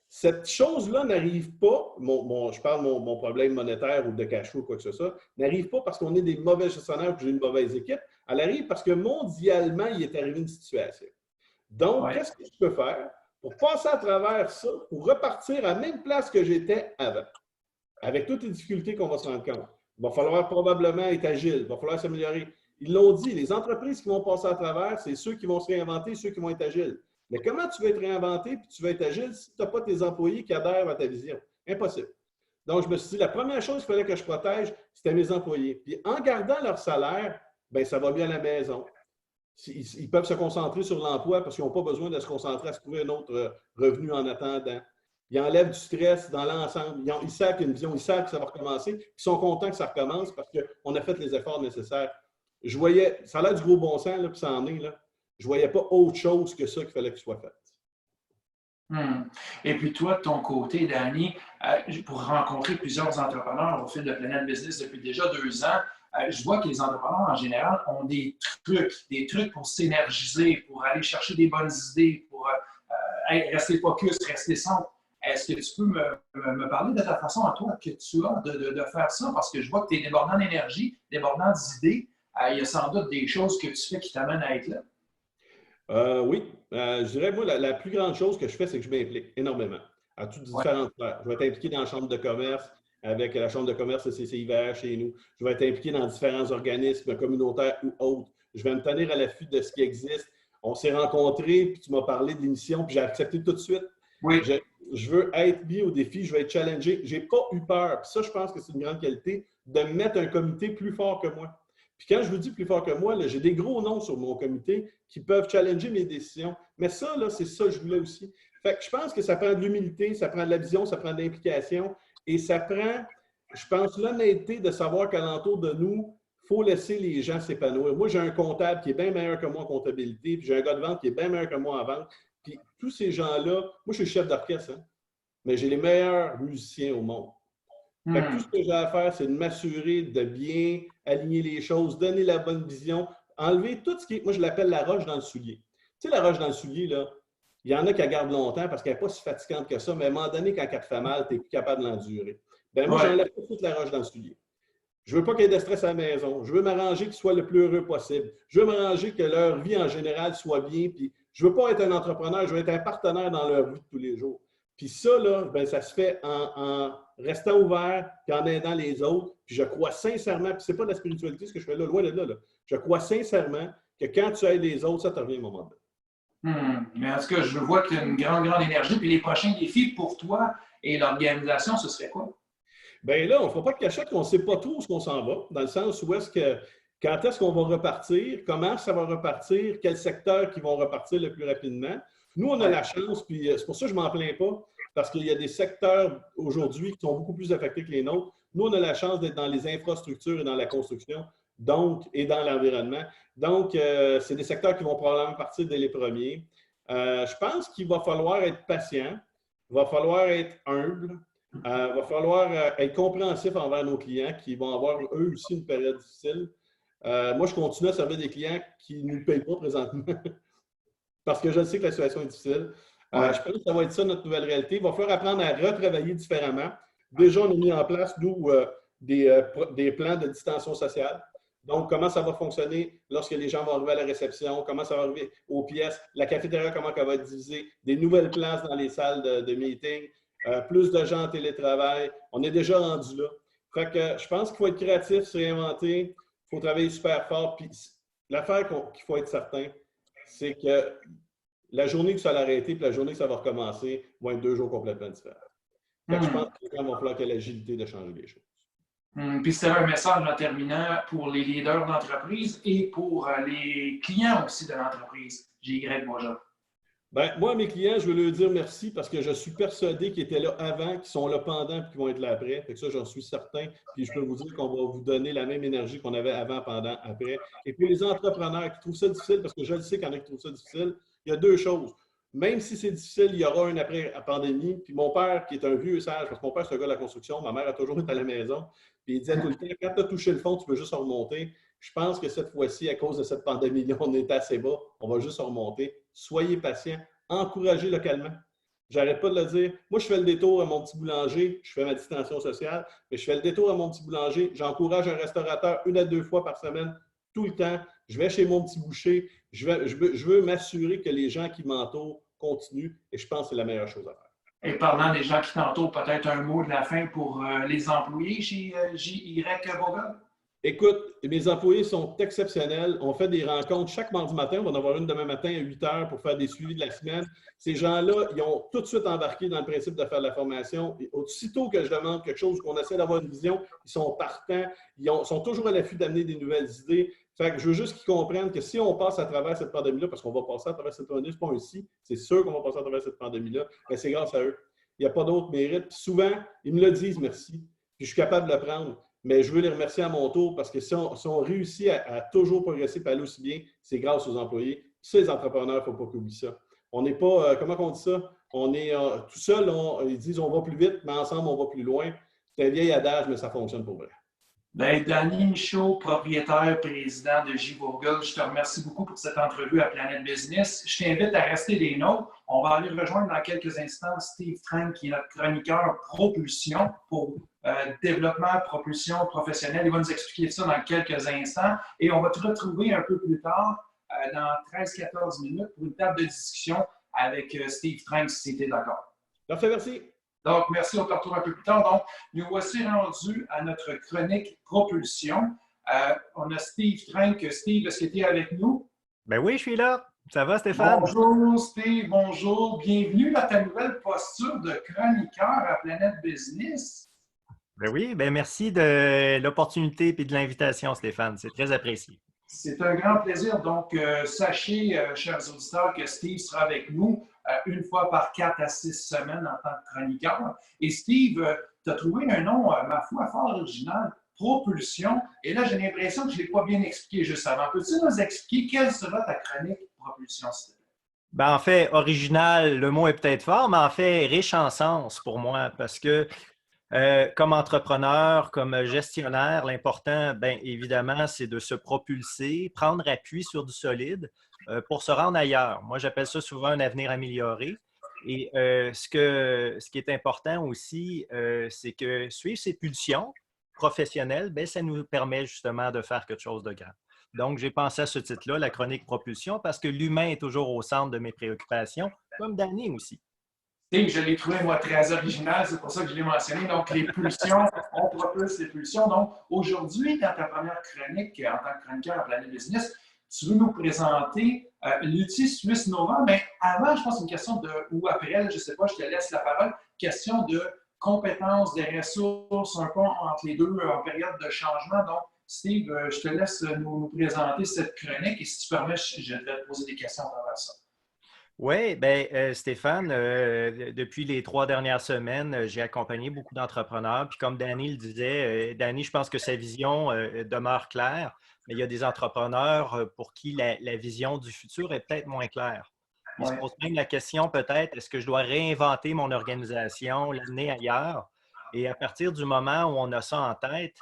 cette chose-là n'arrive pas, je parle de mon problème monétaire ou de cash flow ou quoi que ce soit, n'arrive pas parce qu'on est des mauvais gestionnaires ou que j'ai une mauvaise équipe. Elle arrive parce que mondialement, il est arrivé une situation. Donc, qu'est-ce que je peux faire pour passer à travers ça, pour repartir à la même place que j'étais avant, avec toutes les difficultés qu'on va se rendre compte? Il va falloir probablement être agile, il va falloir s'améliorer. Ils l'ont dit, les entreprises qui vont passer à travers, c'est ceux qui vont se réinventer, ceux qui vont être agiles. Mais comment tu vas être réinventé et tu vas être agile si tu n'as pas tes employés qui adhèrent à ta vision? Impossible. Donc, je me suis dit, la première chose qu'il fallait que je protège, c'était mes employés. Puis en gardant leur salaire, bien, ça va bien à la maison. Ils peuvent se concentrer sur l'emploi parce qu'ils n'ont pas besoin de se concentrer à se trouver un autre revenu en attendant. Ils enlèvent du stress dans l'ensemble. Ils savent qu'il y a une vision, ils savent que ça va recommencer. Ils sont contents que ça recommence parce qu'on a fait les efforts nécessaires. Je voyais, ça a l'air du gros bon sens, là, puis ça en est, là. Je ne voyais pas autre chose que ça qu'il fallait qu'il soit fait. Et puis toi, de ton côté, Danny, pour rencontrer plusieurs entrepreneurs au fil de Planète Business depuis déjà 2 ans, je vois que les entrepreneurs en général ont des trucs pour s'énergiser, pour aller chercher des bonnes idées, pour rester focus, rester sombre. Est-ce que tu peux me parler de ta façon à toi que tu as de faire ça? Parce que je vois que tu es débordant d'énergie, débordant d'idées. Il y a sans doute des choses que tu fais qui t'amènent à être là. Oui, je dirais, moi, la plus grande chose que je fais, c'est que je m'implique énormément à toutes différentes sphères. Je vais être impliqué dans la chambre de commerce, avec la Chambre de commerce et CCIVR chez nous. Je vais être impliqué dans différents organismes communautaires ou autres. Je vais me tenir à l'affût de ce qui existe. On s'est rencontrés, puis tu m'as parlé de l'émission, puis j'ai accepté tout de suite. Oui. Je veux être mis au défi, je veux être challengé. Je n'ai pas eu peur. Puis ça, je pense que c'est une grande qualité de mettre un comité plus fort que moi. Puis quand je vous dis plus fort que moi, j'ai des gros noms sur mon comité qui peuvent challenger mes décisions. Mais ça, c'est ça que je voulais aussi. Fait que je pense que ça prend de l'humilité, ça prend de la vision, ça prend de l'implication et ça prend, je pense, l'honnêteté de savoir qu'alentour de nous, il faut laisser les gens s'épanouir. Moi, j'ai un comptable qui est bien meilleur que moi en comptabilité, puis j'ai un gars de vente qui est bien meilleur que moi en vente. Puis tous ces gens-là, moi, je suis chef d'orchestre, hein, mais j'ai les meilleurs musiciens au monde. Fait que tout ce que j'ai à faire, c'est de m'assurer de bien aligner les choses, donner la bonne vision, enlever tout ce qui est, moi, je l'appelle la roche dans le soulier. Tu sais, la roche dans le soulier, là, il y en a qui la gardent longtemps parce qu'elle n'est pas si fatigante que ça, mais à un moment donné, quand elle te fait mal, tu n'es plus capable de l'endurer. Bien, moi, j'enlève toute la roche dans le soulier. Je ne veux pas qu'il y ait de stress à la maison. Je veux m'arranger qu'ils soient le plus heureux possible. Je veux m'arranger que leur vie en général soit bien. Puis je ne veux pas être un entrepreneur, je veux être un partenaire dans leur vie de tous les jours. Puis ça, là, bien, ça se fait en restant ouvert et en aidant les autres. Puis je crois sincèrement, puis ce n'est pas de la spiritualité ce que je fais là, loin de là, là. Je crois sincèrement que quand tu aides les autres, ça te revient au moment donné. Mais en tout cas, je vois qu'il y a une grande, grande énergie. Puis les prochains défis pour toi et l'organisation, ce serait quoi? Bien là, on ne fera pas de cachette qu'on ne sait pas trop où on s'en va, dans le sens où quand est-ce qu'on va repartir, comment ça va repartir, quels secteurs qui vont repartir le plus rapidement. Nous, on a la chance, puis c'est pour ça que je ne m'en plains pas, parce qu'il y a des secteurs aujourd'hui qui sont beaucoup plus affectés que les nôtres. Nous, on a la chance d'être dans les infrastructures et dans la construction, donc, et dans l'environnement. Donc, c'est des secteurs qui vont probablement partir dès les premiers. Je pense qu'il va falloir être patient, il va falloir être humble. Il va falloir être compréhensif envers nos clients qui vont avoir eux aussi une période difficile. Moi, je continue à servir des clients qui ne nous payent pas présentement parce que je sais que la situation est difficile. Je pense que ça va être ça notre nouvelle réalité. Il va falloir apprendre à retravailler différemment. Déjà, on a mis en place, nous, des plans de distanciation sociale. Donc, comment ça va fonctionner lorsque les gens vont arriver à la réception, comment ça va arriver aux pièces, la cafétéria, comment elle va être divisée, des nouvelles places dans les salles de meeting. Plus de gens en télétravail. On est déjà rendu là. Fait que je pense qu'il faut être créatif, se réinventer. Il faut travailler super fort. Puis l'affaire qu'il faut être certain, c'est que la journée que ça va arrêter et la journée que ça va recommencer vont être 2 jours complètement différents. Fait que je pense que les gens vont falloir qu'il y ait l'agilité de changer les choses. Puis c'était un message en terminant pour les leaders d'entreprise et pour les clients aussi de l'entreprise. J.Y. Boisjoli. Bien, moi, mes clients, je veux leur dire merci parce que je suis persuadé qu'ils étaient là avant, qu'ils sont là pendant et qu'ils vont être là après. Fait que ça, j'en suis certain. Puis je peux vous dire qu'on va vous donner la même énergie qu'on avait avant, pendant, après. Et pour les entrepreneurs qui trouvent ça difficile, parce que je le sais qu'il y en a qui trouvent ça difficile, il y a 2 choses. Même si c'est difficile, il y aura un après la pandémie. Puis mon père, qui est un vieux sage, parce que mon père, c'est un gars de la construction, ma mère a toujours été à la maison, puis il disait tout le temps, quand tu as touché le fond, tu peux juste en remonter. Je pense que cette fois-ci, à cause de cette pandémie-là, on est assez bas, on va juste en remonter. Soyez patients, encouragez localement. J'arrête pas de le dire. Moi, je fais le détour à mon petit boulanger, je fais ma distanciation sociale, mais je fais le détour à mon petit boulanger. J'encourage un restaurateur 1 à 2 fois par semaine, tout le temps. Je vais chez mon petit boucher. Je veux m'assurer que les gens qui m'entourent continuent et je pense que c'est la meilleure chose à faire. Et parlant des gens qui t'entourent, peut-être un mot de la fin pour les employés chez J.Y. Boisjoli? Écoute, mes employés sont exceptionnels. On fait des rencontres chaque mardi matin. On va en avoir une demain matin à 8 heures pour faire des suivis de la semaine. Ces gens-là, ils ont tout de suite embarqué dans le principe de faire de la formation. Et aussitôt que je demande quelque chose, qu'on essaie d'avoir une vision, ils sont partants. Sont toujours à l'affût d'amener des nouvelles idées. Fait que je veux juste qu'ils comprennent que si on passe à travers cette pandémie-là, parce qu'on va passer à travers cette pandémie, c'est pas un si, c'est sûr qu'on va passer à travers cette pandémie-là, mais c'est grâce à eux. Il n'y a pas d'autre mérite. Puis souvent, ils me le disent, merci. Puis je suis capable de le prendre. Mais je veux les remercier à mon tour parce que si on réussit à toujours progresser et aller aussi bien, c'est grâce aux employés. Ça, les entrepreneurs, il ne faut pas qu'ils oublient ça. On n'est pas, comment on dit ça? On est tout seul, ils disent on va plus vite, mais ensemble, on va plus loin. C'est un vieil adage, mais ça fonctionne pour vrai. Bien, Danny Michaud, propriétaire, président de J. Bourgogne, je te remercie beaucoup pour cette entrevue à Planète Business. Je t'invite à rester des nôtres. On va aller rejoindre dans quelques instants Steve Trank, qui est notre chroniqueur propulsion pour développement, propulsion professionnelle. Il va nous expliquer ça dans quelques instants. Et on va te retrouver un peu plus tard, dans 13-14 minutes, pour une table de discussion avec Steve Trank, si tu es d'accord. Parfait, merci. Donc, merci, on te retrouve un peu plus tard. Donc, nous voici rendus à notre chronique propulsion. On a Steve Trenk. Steve, est-ce que tu es avec nous? Ben oui, je suis là. Ça va, Stéphane? Bonjour, Steve. Bonjour. Bienvenue dans ta nouvelle posture de chroniqueur à Planète Business. Ben oui, ben merci de l'opportunité et de l'invitation, Stéphane. C'est très apprécié. C'est un grand plaisir. Donc, sachez, chers auditeurs, que Steve sera avec nous une fois par 4 à 6 semaines en tant que chroniqueur. Et Steve, tu as trouvé un nom, ma foi, fort original, Propulsion. Et là, j'ai l'impression que je ne l'ai pas bien expliqué juste avant. Peux-tu nous expliquer quelle sera ta chronique Propulsion, s'il te plaît? Ben, en fait, original, le mot est peut-être fort, mais en fait, riche en sens pour moi parce que comme entrepreneur, comme gestionnaire, l'important, bien évidemment, c'est de se propulser, prendre appui sur du solide pour se rendre ailleurs. Moi, j'appelle ça souvent un avenir amélioré. Et ce qui est important aussi, c'est que suivre ses pulsions professionnelles, bien, ça nous permet justement de faire quelque chose de grand. Donc, j'ai pensé à ce titre-là, la chronique propulsion, parce que l'humain est toujours au centre de mes préoccupations, comme Danny aussi. Steve, je l'ai trouvé, moi, très original. C'est pour ça que je l'ai mentionné. Donc, les pulsions, on propulse les pulsions. Donc, aujourd'hui, dans ta première chronique en tant que chroniqueur à Planète Business, tu veux nous présenter l'outil Suisse Nova. Mais avant, je pense que c'est une question de, ou après, je ne sais pas, je te laisse la parole, question de compétences, des ressources, un peu entre les deux en période de changement. Donc, Steve, je te laisse nous présenter cette chronique et si tu permets, je vais te poser des questions à travers ça. Oui, bien, Stéphane, depuis les 3 dernières semaines, j'ai accompagné beaucoup d'entrepreneurs. Puis comme Danny le disait, Danny, je pense que sa vision demeure claire, mais il y a des entrepreneurs pour qui la vision du futur est peut-être moins claire. Ils se Ouais. posent même la question peut-être, est-ce que je dois réinventer mon organisation, l'amener ailleurs? Et à partir du moment où on a ça en tête,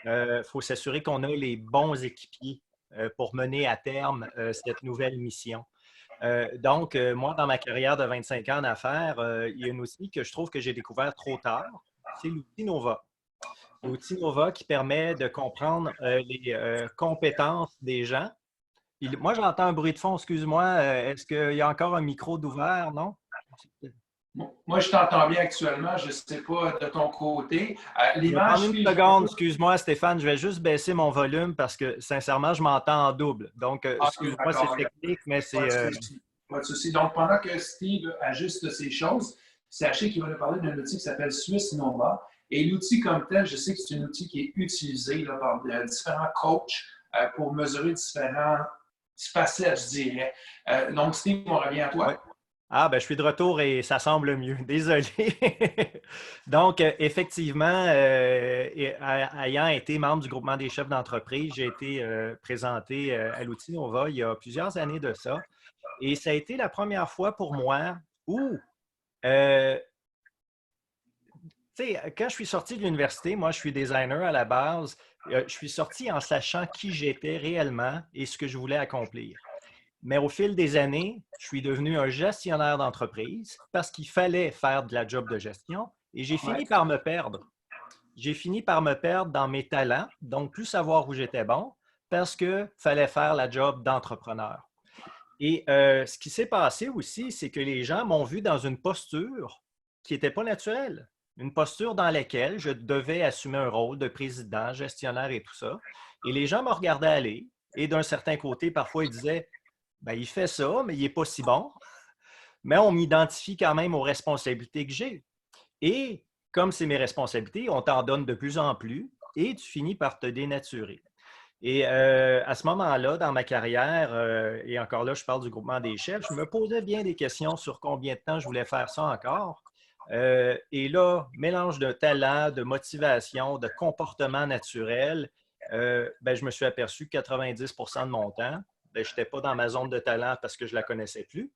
il faut s'assurer qu'on a les bons équipiers pour mener à terme cette nouvelle mission. Donc, moi, dans ma carrière de 25 ans d'affaires, il y a un outil que je trouve que j'ai découvert trop tard, c'est l'outil Nova. L'outil Nova qui permet de comprendre les compétences des gens. Puis, moi, j'entends un bruit de fond, excuse-moi. Est-ce qu'il y a encore un micro d'ouvert, non? Moi, je t'entends bien actuellement. Je ne sais pas de ton côté. Je vais L'image, prendre une Steve, seconde, excuse-moi, Stéphane. Je vais juste baisser mon volume parce que, sincèrement, je m'entends en double. Donc, excuse-moi, c'est d'accord. technique, mais Pas de c'est. souci. Pas de souci. Donc, pendant que Steve ajuste ces choses, sachez qu'il va nous parler d'un outil qui s'appelle Swiss Nova. Et l'outil comme tel, je sais que c'est un outil qui est utilisé là, par différents coachs pour mesurer différentes facettes, je dirais. Donc, Steve, on revient à toi. Ouais. Ah, ben, je suis de retour et ça semble mieux. Désolé. Donc, effectivement, ayant été membre du groupement des chefs d'entreprise, j'ai été présenté à l'outil Nova il y a plusieurs années de ça. Et ça a été la première fois pour moi où, euh, tu sais, quand je suis sorti de l'université, moi, je suis designer à la base, je suis sorti en sachant qui j'étais réellement et ce que je voulais accomplir. Mais au fil des années, je suis devenu un gestionnaire d'entreprise parce qu'il fallait faire de la job de gestion et j'ai fini par me perdre. J'ai fini par me perdre dans mes talents, donc plus savoir où j'étais bon parce qu'il fallait faire la job d'entrepreneur. Et ce qui s'est passé aussi, c'est que les gens m'ont vu dans une posture qui n'était pas naturelle. Une posture dans laquelle je devais assumer un rôle de président, gestionnaire et tout ça. Et les gens me regardaient aller. Et d'un certain côté, parfois, ils disaient ben, il fait ça, mais il n'est pas si bon. Mais on m'identifie quand même aux responsabilités que j'ai. Et comme c'est mes responsabilités, on t'en donne de plus en plus et tu finis par te dénaturer. Et à ce moment-là, dans ma carrière, et encore là, je parle du groupement des chefs, je me posais bien des questions sur combien de temps je voulais faire ça encore. Et là, mélange de talent, de motivation, de comportement naturel, ben, je me suis aperçu que 90% de mon temps, ben, je n'étais pas dans ma zone de talent parce que je ne la connaissais plus.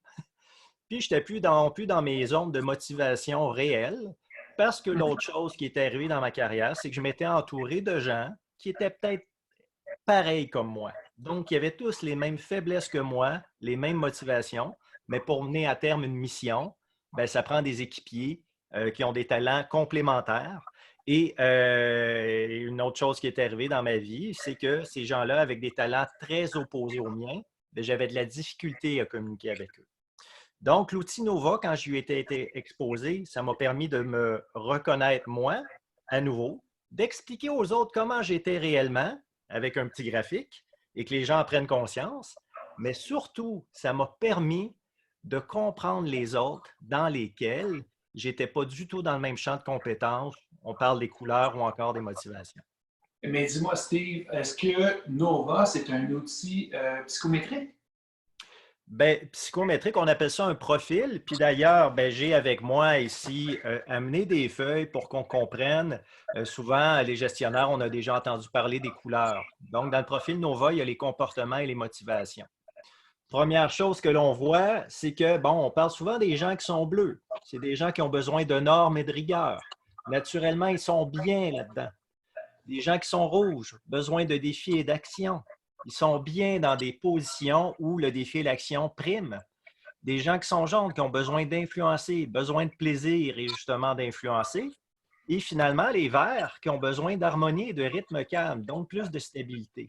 Puis, je n'étais plus dans mes zones de motivation réelle parce que l'autre chose qui est arrivée dans ma carrière, c'est que je m'étais entouré de gens qui étaient peut-être pareils comme moi. Donc, ils avaient tous les mêmes faiblesses que moi, les mêmes motivations, mais pour mener à terme une mission, ben, ça prend des équipiers qui ont des talents complémentaires. Et une autre chose qui est arrivée dans ma vie, c'est que ces gens-là, avec des talents très opposés aux miens, ben, j'avais de la difficulté à communiquer avec eux. Donc, l'outil Nova, quand je lui ai été exposé, ça m'a permis de me reconnaître moi, à nouveau, d'expliquer aux autres comment j'étais réellement avec un petit graphique et que les gens en prennent conscience. Mais surtout, ça m'a permis de comprendre les autres dans lesquels j'étais pas du tout dans le même champ de compétences. On parle des couleurs ou encore des motivations. Mais dis-moi, Steve, est-ce que Nova, c'est un outil psychométrique? Bien, psychométrique, on appelle ça un profil. Puis d'ailleurs, ben, j'ai avec moi ici amené des feuilles pour qu'on comprenne. Souvent, les gestionnaires, on a déjà entendu parler des couleurs. Donc, dans le profil Nova, il y a les comportements et les motivations. Première chose que l'on voit, c'est que, bon, on parle souvent des gens qui sont bleus. C'est des gens qui ont besoin de normes et de rigueur. Naturellement, ils sont bien là-dedans. Des gens qui sont rouges, besoin de défis et d'action. Ils sont bien dans des positions où le défi et l'action priment. Des gens qui sont jaunes, qui ont besoin d'influencer, besoin de plaisir et justement d'influencer. Et finalement, les verts qui ont besoin d'harmonie et de rythme calme, donc plus de stabilité.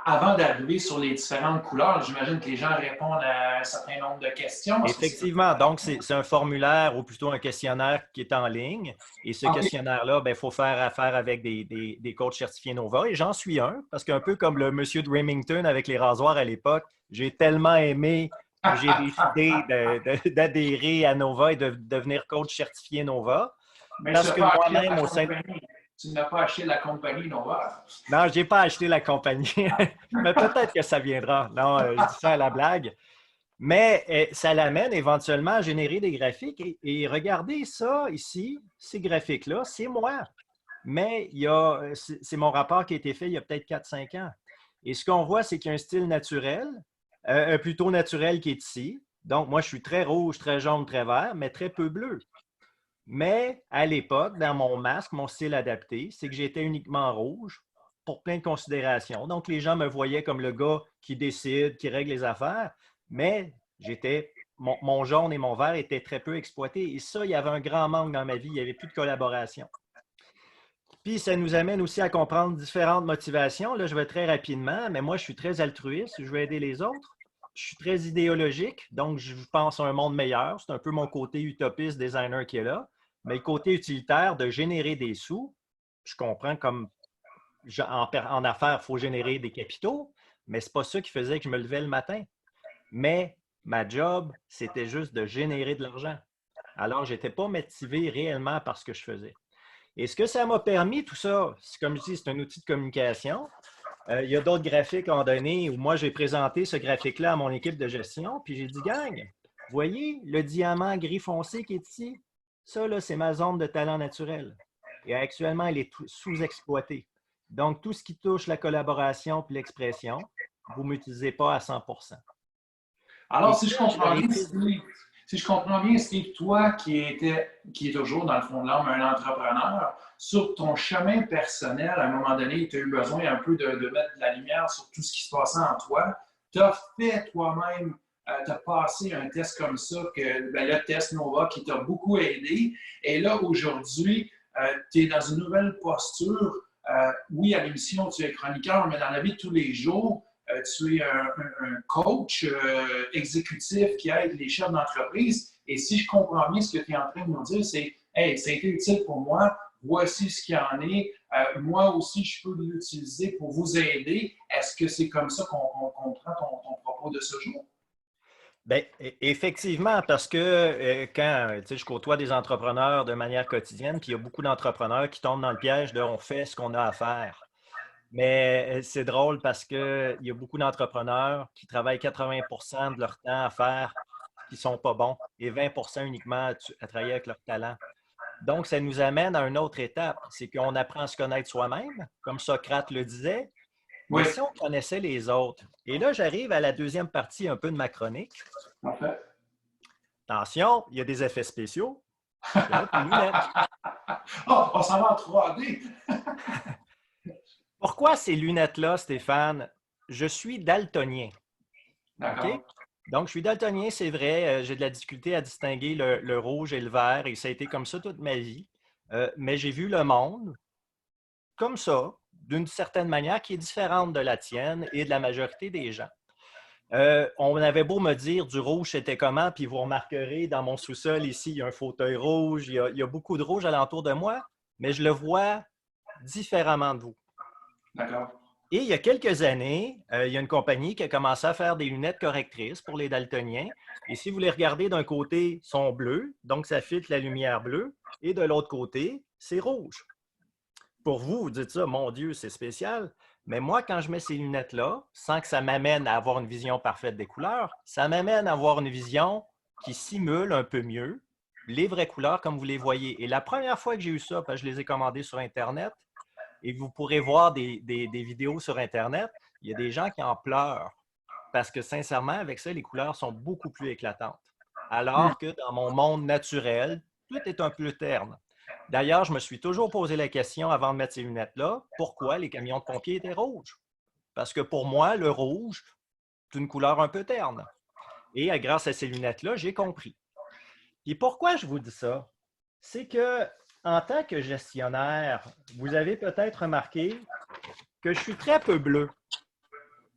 Avant d'arriver sur les différentes couleurs, j'imagine que les gens répondent à un certain nombre de questions. Effectivement, donc c'est un formulaire ou plutôt un questionnaire qui est en ligne. Et ce questionnaire-là, il faut faire affaire avec des coachs certifiés Nova. Et j'en suis un, parce qu'un peu comme le monsieur de Remington avec les rasoirs à l'époque, j'ai tellement aimé que j'ai décidé d'adhérer à Nova et de devenir coach certifié Nova. Mais parce que moi-même, au sein tu n'as pas acheté la compagnie Nova. Non, je n'ai pas acheté la compagnie. Mais peut-être que ça viendra. Non, je dis ça à la blague. Mais ça l'amène éventuellement à générer des graphiques. Et regardez ça ici, ces graphiques-là, c'est moi. Mais c'est mon rapport qui a été fait il y a peut-être 4-5 ans. Et ce qu'on voit, c'est qu'il y a un style naturel, plutôt naturel qui est ici. Donc, moi, je suis très rouge, très jaune, très vert, mais très peu bleu. Mais à l'époque, dans mon masque, mon style adapté, c'est que j'étais uniquement rouge pour plein de considérations. Donc, les gens me voyaient comme le gars qui décide, qui règle les affaires, mais mon jaune et mon vert étaient très peu exploités. Et ça, il y avait un grand manque dans ma vie. Il n'y avait plus de collaboration. Puis, ça nous amène aussi à comprendre différentes motivations. Là, je vais très rapidement, mais moi, je suis très altruiste. Je veux aider les autres. Je suis très idéologique, donc je pense à un monde meilleur. C'est un peu mon côté utopiste, designer qui est là. Mais le côté utilitaire de générer des sous, je comprends comme en affaires, il faut générer des capitaux, mais ce n'est pas ça qui faisait que je me levais le matin. Mais ma job, c'était juste de générer de l'argent. Alors, je n'étais pas motivé réellement par ce que je faisais. Et ce que ça m'a permis, tout ça, comme je dis, c'est un outil de communication. Il y a d'autres graphiques à un moment donné où moi, j'ai présenté ce graphique-là à mon équipe de gestion, puis j'ai dit, gang, voyez le diamant gris foncé qui est ici? Ça, là, c'est ma zone de talent naturel. Et actuellement, elle est sous-exploitée. Donc, tout ce qui touche la collaboration puis l'expression, vous ne m'utilisez pas à 100%. Alors, si je comprends bien, Steve, toi qui est toujours dans le fond de l'âme un entrepreneur, sur ton chemin personnel, à un moment donné, tu as eu besoin un peu de mettre de la lumière sur tout ce qui se passait en toi. Tu as fait toi-même, tu as passé un test comme ça, le test Nova qui t'a beaucoup aidé. Et là, aujourd'hui, tu es dans une nouvelle posture. Oui, à l'émission, tu es chroniqueur, mais dans la vie de tous les jours, tu es un coach exécutif qui aide les chefs d'entreprise. Et si je comprends bien ce que tu es en train de nous dire, c'est « Hey, ça a été utile pour moi, voici ce qu'il y en est, moi aussi, je peux l'utiliser pour vous aider. » Est-ce que c'est comme ça qu'on comprend ton propos de ce jour? Bien, effectivement, parce que quand je côtoie des entrepreneurs de manière quotidienne, puis il y a beaucoup d'entrepreneurs qui tombent dans le piège de « on fait ce qu'on a à faire ». Mais c'est drôle parce qu'il y a beaucoup d'entrepreneurs qui travaillent 80% de leur temps à faire ce qui ne sont pas bons et 20% uniquement à travailler avec leur talent. Donc, ça nous amène à une autre étape, c'est qu'on apprend à se connaître soi-même, comme Socrate le disait, mais Oui. si on connaissait les autres. Et là, j'arrive à la deuxième partie un peu de ma chronique. Parfait. Attention, il y a des effets spéciaux. Lunettes. Oh, on s'en va en 3D! Pourquoi ces lunettes-là, Stéphane? Je suis daltonien. D'accord. Okay? Donc, je suis daltonien, c'est vrai. J'ai de la difficulté à distinguer le rouge et le vert et ça a été comme ça toute ma vie. Mais j'ai vu le monde comme ça, d'une certaine manière qui est différente de la tienne et de la majorité des gens. On avait beau me dire du rouge, c'était comment, puis vous remarquerez dans mon sous-sol ici, il y a un fauteuil rouge, il y a beaucoup de rouge alentour de moi, mais je le vois différemment de vous. D'accord. Et il y a quelques années, il y a une compagnie qui a commencé à faire des lunettes correctrices pour les daltoniens. Et si vous les regardez d'un côté, ils sont bleus, donc ça filtre la lumière bleue, et de l'autre côté, c'est rouge. Pour vous, vous dites ça, mon Dieu, c'est spécial. Mais moi, quand je mets ces lunettes-là, sans que ça m'amène à avoir une vision parfaite des couleurs, ça m'amène à avoir une vision qui simule un peu mieux les vraies couleurs comme vous les voyez. Et la première fois que j'ai eu ça, parce que je les ai commandées sur Internet, et vous pourrez voir des vidéos sur Internet, il y a des gens qui en pleurent parce que sincèrement, avec ça, les couleurs sont beaucoup plus éclatantes. Alors que dans mon monde naturel, tout est un peu terne. D'ailleurs, je me suis toujours posé la question avant de mettre ces lunettes-là, pourquoi les camions de pompiers étaient rouges? Parce que pour moi, le rouge, c'est une couleur un peu terne. Et grâce à ces lunettes-là, j'ai compris. Et pourquoi je vous dis ça? C'est que en tant que gestionnaire, vous avez peut-être remarqué que je suis très peu bleu.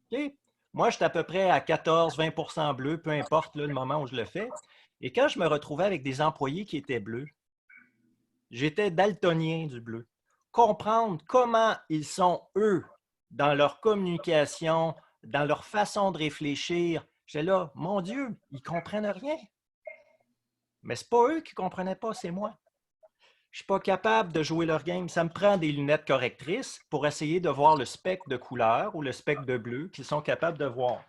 Okay? Moi, je suis à peu près à 14-20 % bleu, peu importe là, le moment où je le fais. Et quand je me retrouvais avec des employés qui étaient bleus, j'étais daltonien du bleu. Comprendre comment ils sont, eux, dans leur communication, dans leur façon de réfléchir. J'étais là, mon Dieu, ils ne comprennent rien. Mais ce n'est pas eux qui ne comprenaient pas, c'est moi. Je ne suis pas capable de jouer leur game. Ça me prend des lunettes correctrices pour essayer de voir le spectre de couleur ou le spectre de bleu qu'ils sont capables de voir.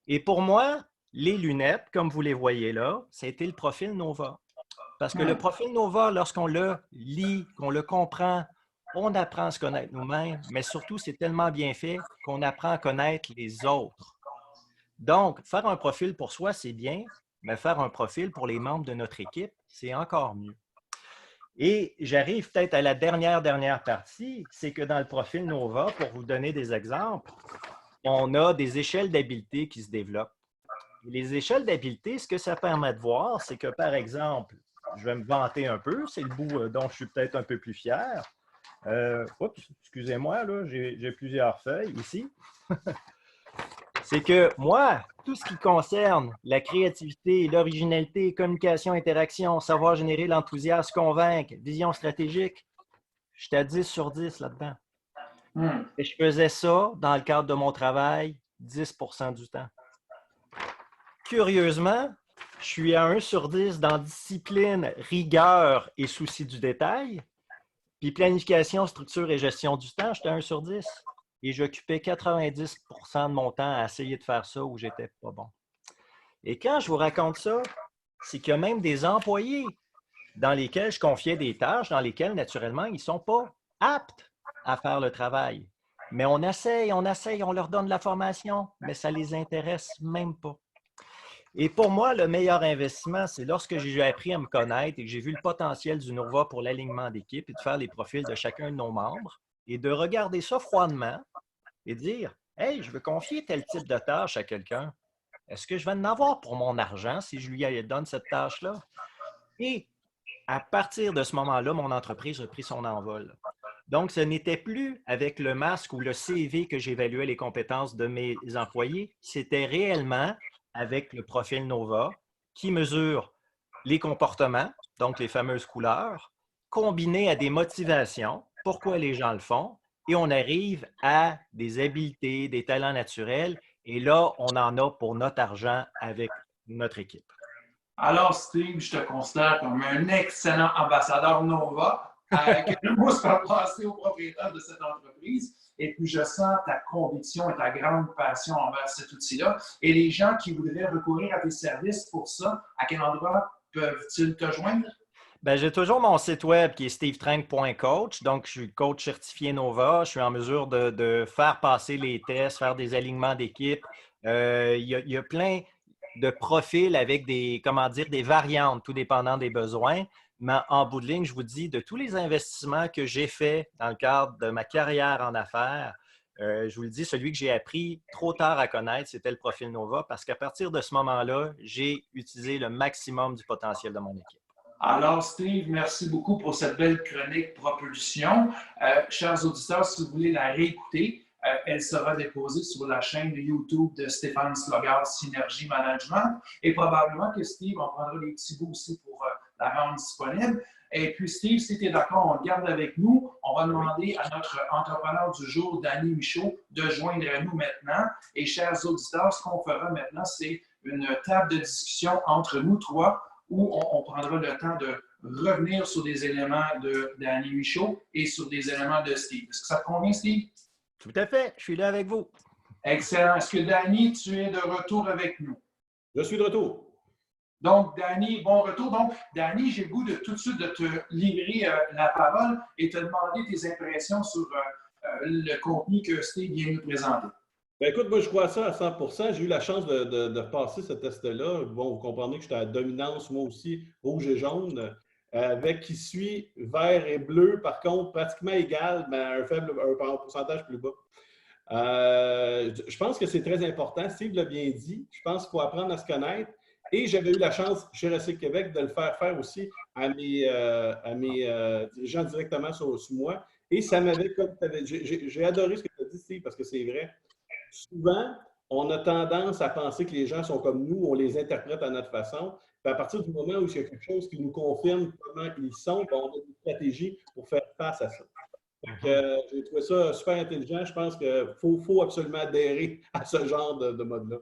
Et pour moi, les lunettes, comme vous les voyez là, c'était le profil Nova. Parce que le profil Nova, lorsqu'on le lit, qu'on le comprend, on apprend à se connaître nous-mêmes, mais surtout, c'est tellement bien fait qu'on apprend à connaître les autres. Donc, faire un profil pour soi, c'est bien, mais faire un profil pour les membres de notre équipe, c'est encore mieux. Et j'arrive peut-être à la dernière partie, c'est que dans le profil Nova, pour vous donner des exemples, on a des échelles d'habileté qui se développent. Et les échelles d'habileté, ce que ça permet de voir, c'est que, par exemple, je vais me vanter un peu, c'est le bout dont je suis peut-être un peu plus fier. Oups, excusez-moi, là, j'ai plusieurs feuilles ici. C'est que moi, tout ce qui concerne la créativité, l'originalité, communication, interaction, savoir générer l'enthousiasme, convaincre, vision stratégique, j'étais à 10 sur 10 là-dedans. Et je faisais ça dans le cadre de mon travail 10 % du temps. Curieusement, je suis à 1 sur 10 dans discipline, rigueur et souci du détail. Puis planification, structure et gestion du temps, j'étais à 1 sur 10. Et j'occupais 90 % de mon temps à essayer de faire ça où j'étais pas bon. Et quand je vous raconte ça, c'est qu'il y a même des employés dans lesquels je confiais des tâches, dans lesquelles, naturellement, ils ne sont pas aptes à faire le travail. Mais on essaye, on leur donne de la formation, mais ça ne les intéresse même pas. Et pour moi, le meilleur investissement, c'est lorsque j'ai appris à me connaître et que j'ai vu le potentiel du Nova pour l'alignement d'équipe et de faire les profils de chacun de nos membres et de regarder ça froidement et dire « Hey, je veux confier tel type de tâche à quelqu'un. Est-ce que je vais en avoir pour mon argent si je lui donne cette tâche-là? » Et à partir de ce moment-là, mon entreprise a pris son envol. Donc, ce n'était plus avec le masque ou le CV que j'évaluais les compétences de mes employés, c'était réellement avec le profil Nova qui mesure les comportements, donc les fameuses couleurs, combinés à des motivations, pourquoi les gens le font, et on arrive à des habiletés, des talents naturels, et là, on en a pour notre argent avec notre équipe. Alors, Steve, je te considère comme un excellent ambassadeur Nova. Que le mot sera passé au propriétaire de cette entreprise. Et puis, je sens ta conviction et ta grande passion envers cet outil-là. Et les gens qui voudraient recourir à tes services pour ça, à quel endroit peuvent-ils te joindre? Bien, j'ai toujours mon site web qui est stevetrank.coach. Donc, je suis coach certifié Nova. Je suis en mesure de faire passer les tests, faire des alignements d'équipe. Il y a plein de profils avec des, comment dire, des variantes, tout dépendant des besoins. Mais en bout de ligne, je vous dis, de tous les investissements que j'ai faits dans le cadre de ma carrière en affaires, je vous le dis, celui que j'ai appris trop tard à connaître, c'était le profil Nova parce qu'à partir de ce moment-là, j'ai utilisé le maximum du potentiel de mon équipe. Alors, Steve, merci beaucoup pour cette belle chronique propulsion. Chers auditeurs, si vous voulez la réécouter, elle sera déposée sur la chaîne YouTube de Stéphane Slogar, Synergie Management. Et probablement que Steve, on prendra des petits bouts aussi pour la rendre disponible. Et puis, Steve, si tu es d'accord, on le garde avec nous. On va demander à notre entrepreneur du jour, Danny Michaud, de joindre à nous maintenant. Et chers auditeurs, ce qu'on fera maintenant, c'est une table de discussion entre nous trois où on prendra le temps de revenir sur des éléments de Danny Michaud et sur des éléments de Steve. Est-ce que ça te convient, Steve? Tout à fait. Je suis là avec vous. Excellent. Est-ce que Danny, tu es de retour avec nous? Je suis de retour. Donc, Danny, bon retour. Donc, Danny, j'ai le goût de tout de suite de te livrer la parole et te demander tes impressions sur le contenu que Steve vient nous présenter. Ben écoute, moi, je crois ça à 100%. J'ai eu la chance de passer ce test-là. Bon, vous comprenez que j'étais à dominance, moi aussi, rouge et jaune, avec qui suit vert et bleu, par contre, pratiquement égal, mais un pourcentage plus bas. Je pense que c'est très important. Steve l'a bien dit. Je pense qu'il faut apprendre à se connaître. Et j'avais eu la chance, chez Recycle Québec, de le faire aussi à mes dirigeants directement sur moi. Et ça m'avait, comme tu avais, j'ai adoré ce que tu as dit, Steve, parce que c'est vrai. Souvent, on a tendance à penser que les gens sont comme nous, on les interprète à notre façon. Puis à partir du moment où il y a quelque chose qui nous confirme comment ils sont, on a une stratégie pour faire face à ça. J'ai trouvé ça super intelligent. Je pense qu'il faut absolument adhérer à ce genre de mode-là.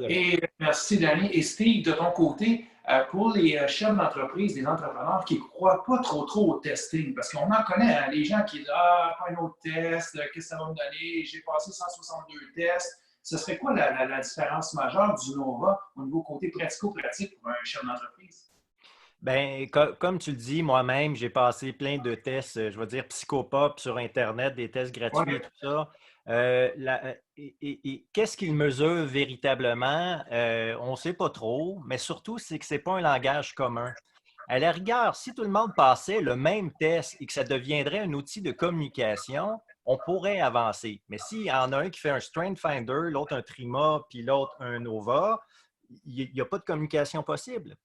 Et merci, Danny. Et Steve, de ton côté, pour les chefs d'entreprise, les entrepreneurs qui ne croient pas trop au testing, parce qu'on en connaît, hein, les gens qui disent pas un autre test, qu'est-ce que ça va me donner? J'ai passé 162 tests. Ce serait quoi la différence majeure du Nova au niveau côté pratico-pratique pour un chef d'entreprise? Bien, comme tu le dis, moi-même, j'ai passé plein de tests, je vais dire psychopop sur Internet, des tests gratuits et tout ça. Qu'est-ce qu'il mesure véritablement? On ne sait pas trop, mais surtout, c'est que ce n'est pas un langage commun. À la rigueur, si tout le monde passait le même test et que ça deviendrait un outil de communication, on pourrait avancer. Mais s'il y en a un qui fait un Strength Finder, l'autre un Trima, puis l'autre un Nova, il n'y a pas de communication possible.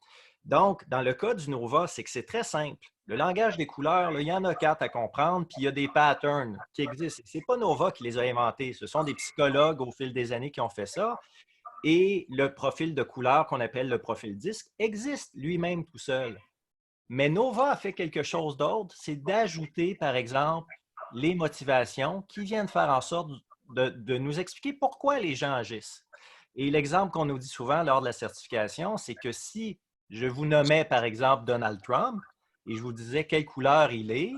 Donc, dans le cas du Nova, c'est que c'est très simple. Le langage des couleurs, là, il y en a 4 à comprendre, puis il y a des patterns qui existent. Ce n'est pas Nova qui les a inventés. Ce sont des psychologues au fil des années qui ont fait ça. Et le profil de couleur qu'on appelle le profil disque existe lui-même tout seul. Mais Nova a fait quelque chose d'autre, c'est d'ajouter, par exemple, les motivations qui viennent faire en sorte de nous expliquer pourquoi les gens agissent. Et l'exemple qu'on nous dit souvent lors de la certification, c'est que si je vous nommais, par exemple, Donald Trump et je vous disais quelle couleur il est,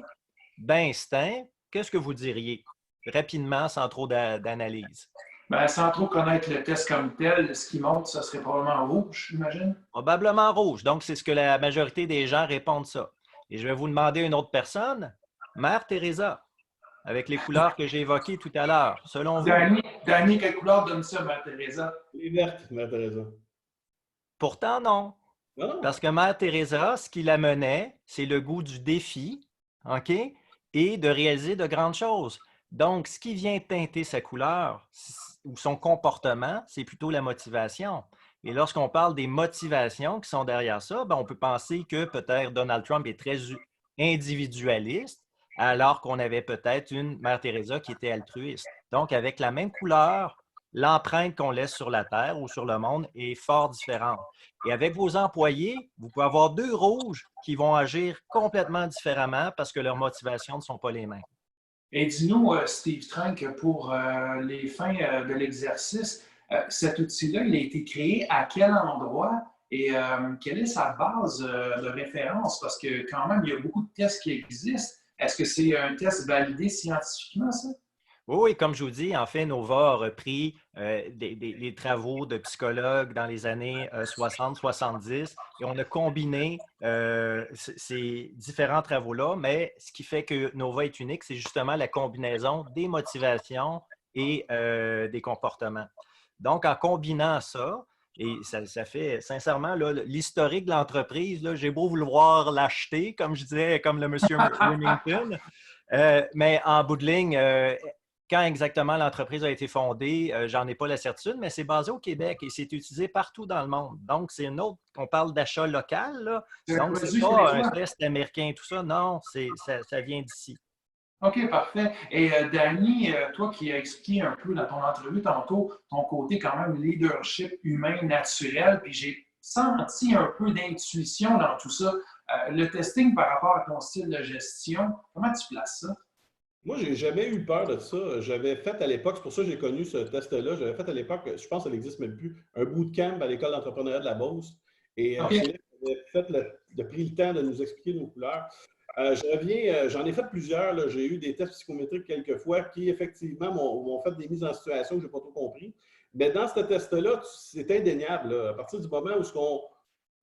d'instinct, qu'est-ce que vous diriez? Rapidement, sans trop d'analyse. Bien, sans trop connaître le test comme tel, ce qui montre, ça serait probablement rouge, j'imagine. Probablement rouge. Donc, c'est ce que la majorité des gens répondent ça. Et je vais vous demander une autre personne, Mère Teresa, avec les couleurs que j'ai évoquées tout à l'heure. Selon vous? Danny, quelle couleur donne ça, Mère Teresa? Les vertes, Mère Teresa. Pourtant, non. Non. Parce que Mère Teresa, ce qui la menait, c'est le goût du défi, OK? Et de réaliser de grandes choses. Donc, ce qui vient teinter sa couleur ou son comportement, c'est plutôt la motivation. Et lorsqu'on parle des motivations qui sont derrière ça, on peut penser que peut-être Donald Trump est très individualiste, alors qu'on avait peut-être une Mère Teresa qui était altruiste. Donc, avec la même couleur, l'empreinte qu'on laisse sur la Terre ou sur le monde est fort différente. Et avec vos employés, vous pouvez avoir 2 rouges qui vont agir complètement différemment parce que leurs motivations ne sont pas les mêmes. Et dis-nous, Steve Trank, pour les fins de l'exercice, cet outil-là, il a été créé à quel endroit et quelle est sa base de référence? Parce que quand même, il y a beaucoup de tests qui existent. Est-ce que c'est un test validé scientifiquement, ça? Oui, comme je vous dis, en fait, Nova a repris les travaux de psychologues dans les années 60-70 et on a combiné ces différents travaux-là, mais ce qui fait que Nova est unique, c'est justement la combinaison des motivations et des comportements. Donc, en combinant ça, et ça fait sincèrement l'historique de l'entreprise, j'ai beau vouloir l'acheter, comme je disais, comme le monsieur Remington, mais en bout de ligne, quand exactement l'entreprise a été fondée, j'en ai pas la certitude, mais c'est basé au Québec et c'est utilisé partout dans le monde. Donc, c'est une autre, on parle d'achat local, là. Donc, c'est pas un test américain, tout ça. Non, ça vient d'ici. OK, parfait. Et Danny, toi qui as expliqué un peu dans ton entrevue tantôt ton côté quand même leadership humain naturel, puis j'ai senti un peu d'intuition dans tout ça. Le testing par rapport à ton style de gestion, comment tu places ça? Moi, j'ai jamais eu peur de ça. J'avais fait à l'époque, c'est pour ça que j'ai connu ce test-là, j'avais fait à l'époque, je pense que ça n'existe même plus, un bootcamp à l'École d'entrepreneuriat de la Beauce. Et c'est OK. là qu'on avait fait pris le temps de nous expliquer nos couleurs. Je reviens, j'en ai fait plusieurs, là. J'ai eu des tests psychométriques quelques fois qui, effectivement, m'ont fait des mises en situation que je n'ai pas trop compris. Mais dans ce test-là, c'est indéniable, là. À partir du moment où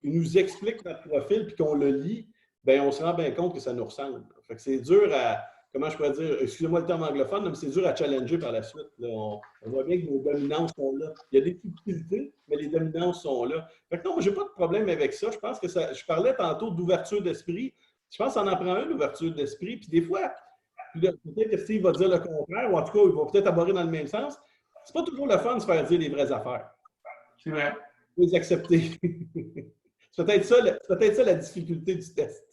il nous explique notre profil puis qu'on le lit, bien, on se rend bien compte que ça nous ressemble. Fait que c'est dur à, comment je pourrais dire, excusez-moi le terme anglophone, mais c'est dur à challenger par la suite. Là. On voit bien que nos dominances sont là. Il y a des subtilités, mais les dominances sont là. Fait que non, je n'ai pas de problème avec ça. Je pense que ça. Je parlais tantôt d'ouverture d'esprit. Je pense qu'on en prend une, l'ouverture d'esprit. Puis des fois, peut-être que Steve va dire le contraire, ou en tout cas, il va peut-être aborder dans le même sens. C'est pas toujours le fun de se faire dire les vraies affaires. C'est vrai. Il faut les accepter. C'est peut-être ça la difficulté du test.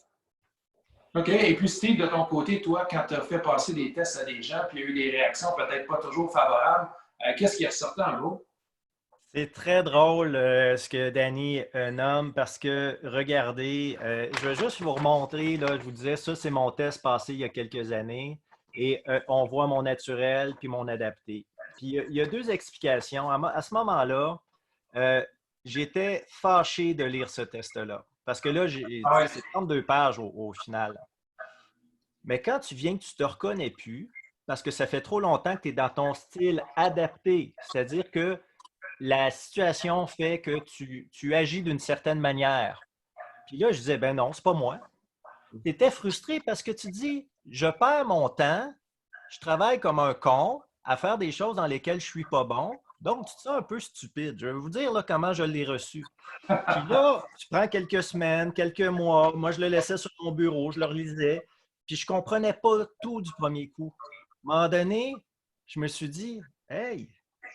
OK. Et puis, Steve, de ton côté, toi, quand tu as fait passer des tests à des gens, puis il y a eu des réactions peut-être pas toujours favorables, qu'est-ce qui est ressorti en gros? C'est très drôle ce que Danny nomme parce que, regardez, je vais juste vous remontrer, là, je vous disais, ça c'est mon test passé il y a quelques années et on voit mon naturel puis mon adapté. Puis il y a deux explications. À ce moment-là, j'étais fâché de lire ce test-là parce que là, Ah ouais. c'est 32 pages au final. Mais quand tu viens que tu ne te reconnais plus, parce que ça fait trop longtemps que tu es dans ton style adapté, c'est-à-dire que la situation fait que tu agis d'une certaine manière. Puis là, je disais, ben non, c'est pas moi. Tu étais frustré parce que tu dis, je perds mon temps, je travaille comme un con à faire des choses dans lesquelles je suis pas bon. Donc, tu te sens un peu stupide. Je vais vous dire là, comment je l'ai reçu. Puis là, tu prends quelques semaines, quelques mois. Moi, je le laissais sur mon bureau, je le relisais. Puis je ne comprenais pas tout du premier coup. À un moment donné, je me suis dit, hey,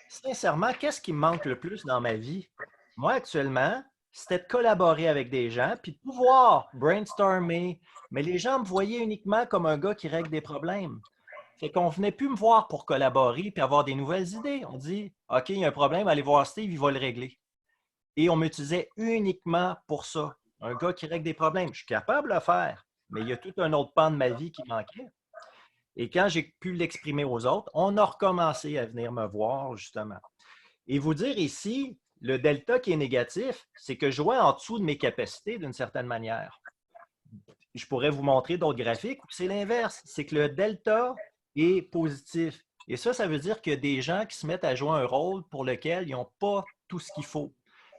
sincèrement, qu'est-ce qui me manque le plus dans ma vie? Moi, actuellement, c'était de collaborer avec des gens, puis de pouvoir brainstormer. Mais les gens me voyaient uniquement comme un gars qui règle des problèmes. Fait qu'on ne venait plus me voir pour collaborer puis avoir des nouvelles idées. On dit, OK, il y a un problème, allez voir Steve, il va le régler. Et on m'utilisait uniquement pour ça. Un gars qui règle des problèmes. Je suis capable de le faire, mais il y a tout un autre pan de ma vie qui manquait. Et quand j'ai pu l'exprimer aux autres, on a recommencé à venir me voir, justement. Et vous dire ici, le delta qui est négatif, c'est que je vois en dessous de mes capacités d'une certaine manière. Je pourrais vous montrer d'autres graphiques où c'est l'inverse. C'est que le delta est positif. Et ça veut dire qu'il y a des gens qui se mettent à jouer un rôle pour lequel ils n'ont pas tout ce qu'il faut.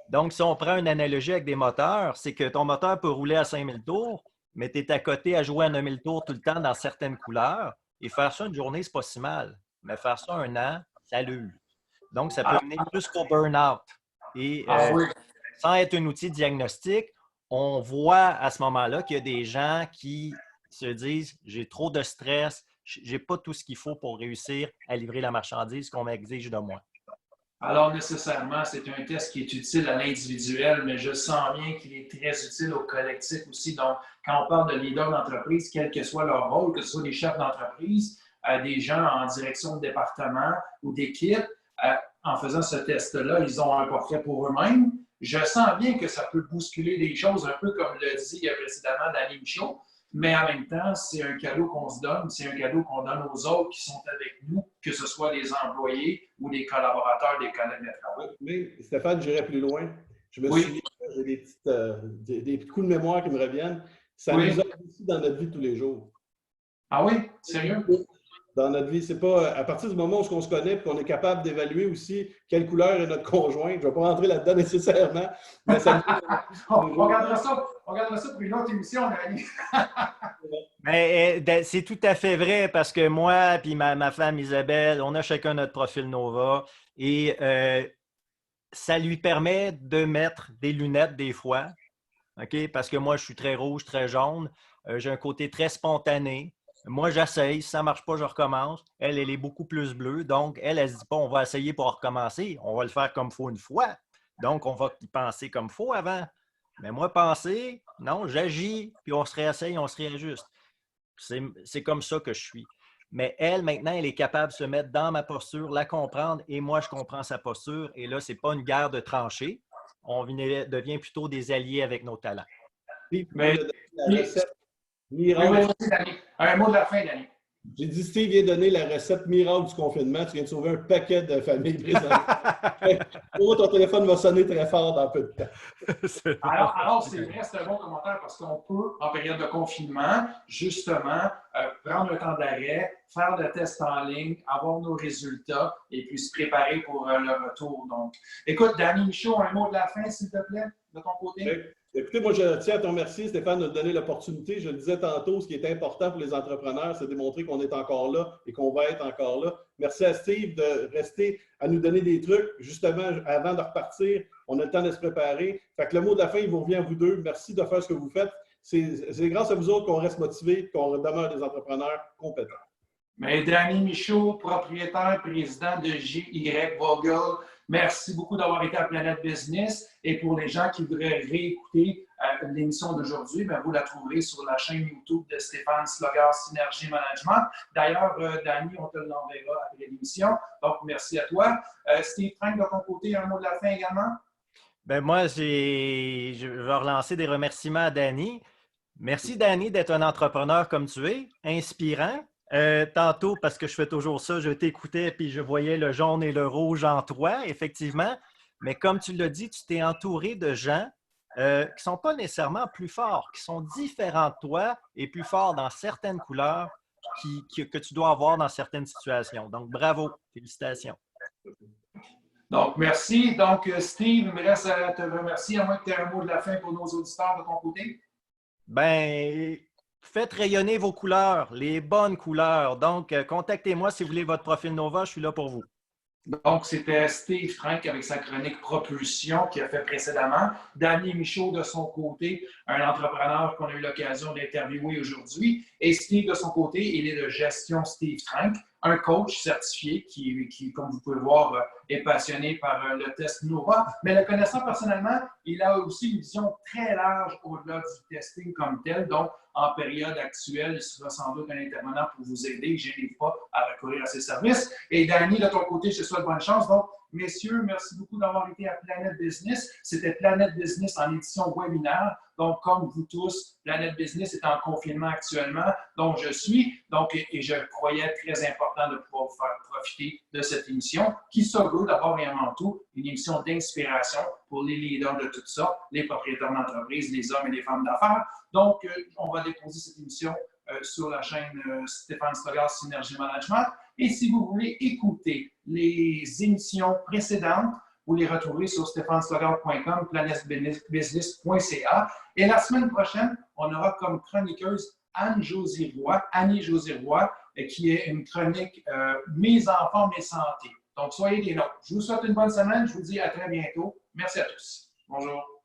Donc, si on prend une analogie avec des moteurs, c'est que ton moteur peut rouler à 5000 tours, mais tu es à côté à jouer à 9000 tours tout le temps dans certaines couleurs. Et faire ça une journée, c'est pas si mal. Mais faire ça un an, ça l'use. Donc, ça peut Ah, mener jusqu'au burn-out. Et ah oui. sans être un outil diagnostique, on voit à ce moment-là qu'il y a des gens qui se disent j'ai trop de stress, j'ai pas tout ce qu'il faut pour réussir à livrer la marchandise qu'on m'exige de moi. Alors, nécessairement, c'est un test qui est utile à l'individuel, mais je sens bien qu'il est très utile au collectif aussi. Donc, quand on parle de leaders d'entreprise, quel que soit leur rôle, que ce soit des chefs d'entreprise, des gens en direction de département ou d'équipe, en faisant ce test-là, ils ont un portrait pour eux-mêmes. Je sens bien que ça peut bousculer les choses, un peu comme le dit précédemment Danny Michaud, mais en même temps, c'est un cadeau qu'on se donne, c'est un cadeau qu'on donne aux autres qui sont avec nous, que ce soit des employés ou des collaborateurs, des collègues de travail. Mais Stéphane, j'irai plus loin. Je me Oui, souviens, j'ai des petits coups de mémoire qui me reviennent. Ça nous oui. aide aussi dans notre vie de tous les jours. Ah oui? Sérieux? Dans notre vie, c'est pas à partir du moment où on se connaît et qu'on est capable d'évaluer aussi quelle couleur est notre conjoint. Je ne vais pas rentrer là-dedans nécessairement, mais ça on regardera ça pour une autre émission, Dani. Mais c'est tout à fait vrai parce que moi et ma femme Isabelle, on a chacun notre profil Nova et ça lui permet de mettre des lunettes des fois, OK? Parce que moi, je suis très rouge, très jaune. J'ai un côté très spontané. Moi, j'essaye. Si ça ne marche pas, je recommence. Elle est beaucoup plus bleue. Donc, elle se dit pas, on va essayer pour recommencer. On va le faire comme il faut une fois. Donc, on va y penser comme il faut avant. Mais moi, penser, non, j'agis, puis on se réessaye, on se réajuste. C'est comme ça que je suis. Mais elle, maintenant, elle est capable de se mettre dans ma posture, la comprendre, et moi, je comprends sa posture. Et là, ce n'est pas une guerre de tranchées. On devient plutôt des alliés avec nos talents. Steve vient Mais, de donner la oui, recette oui, miracle. Danny. Un mot de la fin, Danny. J'ai dit, Steve vient de donner la recette miracle du confinement. Tu viens de sauver un paquet de familles présentes. Ton téléphone va sonner très fort dans peu de temps. Alors c'est vrai, c'est un bon commentaire parce qu'on peut, en période de confinement, justement, prendre un temps d'arrêt, faire le test en ligne, avoir nos résultats et puis se préparer pour le retour. Donc, écoute, Danny Michaud, un mot de la fin, s'il te plaît, de ton côté? Oui. Écoutez, moi, je tiens à te remercier, Stéphane, de nous donner l'opportunité. Je le disais tantôt, ce qui est important pour les entrepreneurs, c'est de démontrer qu'on est encore là et qu'on va être encore là. Merci à Steve de rester à nous donner des trucs. Justement, avant de repartir, on a le temps de se préparer. Fait que le mot de la fin, il vous revient à vous deux. Merci de faire ce que vous faites. C'est grâce à vous autres qu'on reste motivés et qu'on demeure des entrepreneurs compétents. Mais Danny Michaud, propriétaire, président de JY Vogel, merci beaucoup d'avoir été à Planète Business. Et pour les gens qui voudraient réécouter l'émission d'aujourd'hui, vous la trouverez sur la chaîne YouTube de Stéphane Slogar Synergie Management. D'ailleurs, Danny, on te l'enverra après l'émission. Donc, merci à toi. Steve Frank, de ton côté, un mot de la fin également? Moi, je vais relancer des remerciements à Danny. Merci, Danny, d'être un entrepreneur comme tu es, inspirant. Tantôt, parce que je fais toujours ça, je t'écoutais puis je voyais le jaune et le rouge en toi, effectivement. Mais comme tu l'as dit, tu t'es entouré de gens qui ne sont pas nécessairement plus forts, qui sont différents de toi et plus forts dans certaines couleurs que tu dois avoir dans certaines situations. Donc, bravo, félicitations. Donc, merci. Donc, Steve, il me reste à te remercier, à moins que tu aies un mot de la fin pour nos auditeurs de ton côté. Faites rayonner vos couleurs, les bonnes couleurs. Donc, contactez-moi si vous voulez votre profil Nova, je suis là pour vous. Donc, c'était Steve Frank avec sa chronique Propulsion qu'il a fait précédemment. Danny Michaud, de son côté, un entrepreneur qu'on a eu l'occasion d'interviewer aujourd'hui. Et Steve, de son côté, il est de gestion Steve Frank, un coach certifié qui, comme vous pouvez voir, est passionné par le test Nova. Mais le connaissant personnellement, il a aussi une vision très large au-delà du testing comme tel. Donc, en période actuelle, il sera sans doute un intervenant pour vous aider. Je n'hésite pas à recourir à ses services. Et Danny, de ton côté, je te souhaite bonne chance. Donc, messieurs, merci beaucoup d'avoir été à Planète Business. C'était Planète Business en édition webinaire. Donc, comme vous tous, Planète Business est en confinement actuellement, dont je suis. Donc, et je croyais très important de pouvoir vous faire profiter de cette émission qui se veut d'abord et avant tout une émission d'inspiration pour les leaders de tout ça, les propriétaires d'entreprise, les hommes et les femmes d'affaires. Donc, on va déposer cette émission sur la chaîne Stéphane Slogar Synergie Management. Et si vous voulez écouter les émissions précédentes, vous les retrouvez sur stéphaneslogar.com, planetbusiness.ca. Et la semaine prochaine, on aura comme chroniqueuse Annie-Josée Roy, qui est une chronique Mes enfants, mes santé. Donc, soyez des nôtres. Je vous souhaite une bonne semaine. Je vous dis à très bientôt. Merci à tous. Bonjour.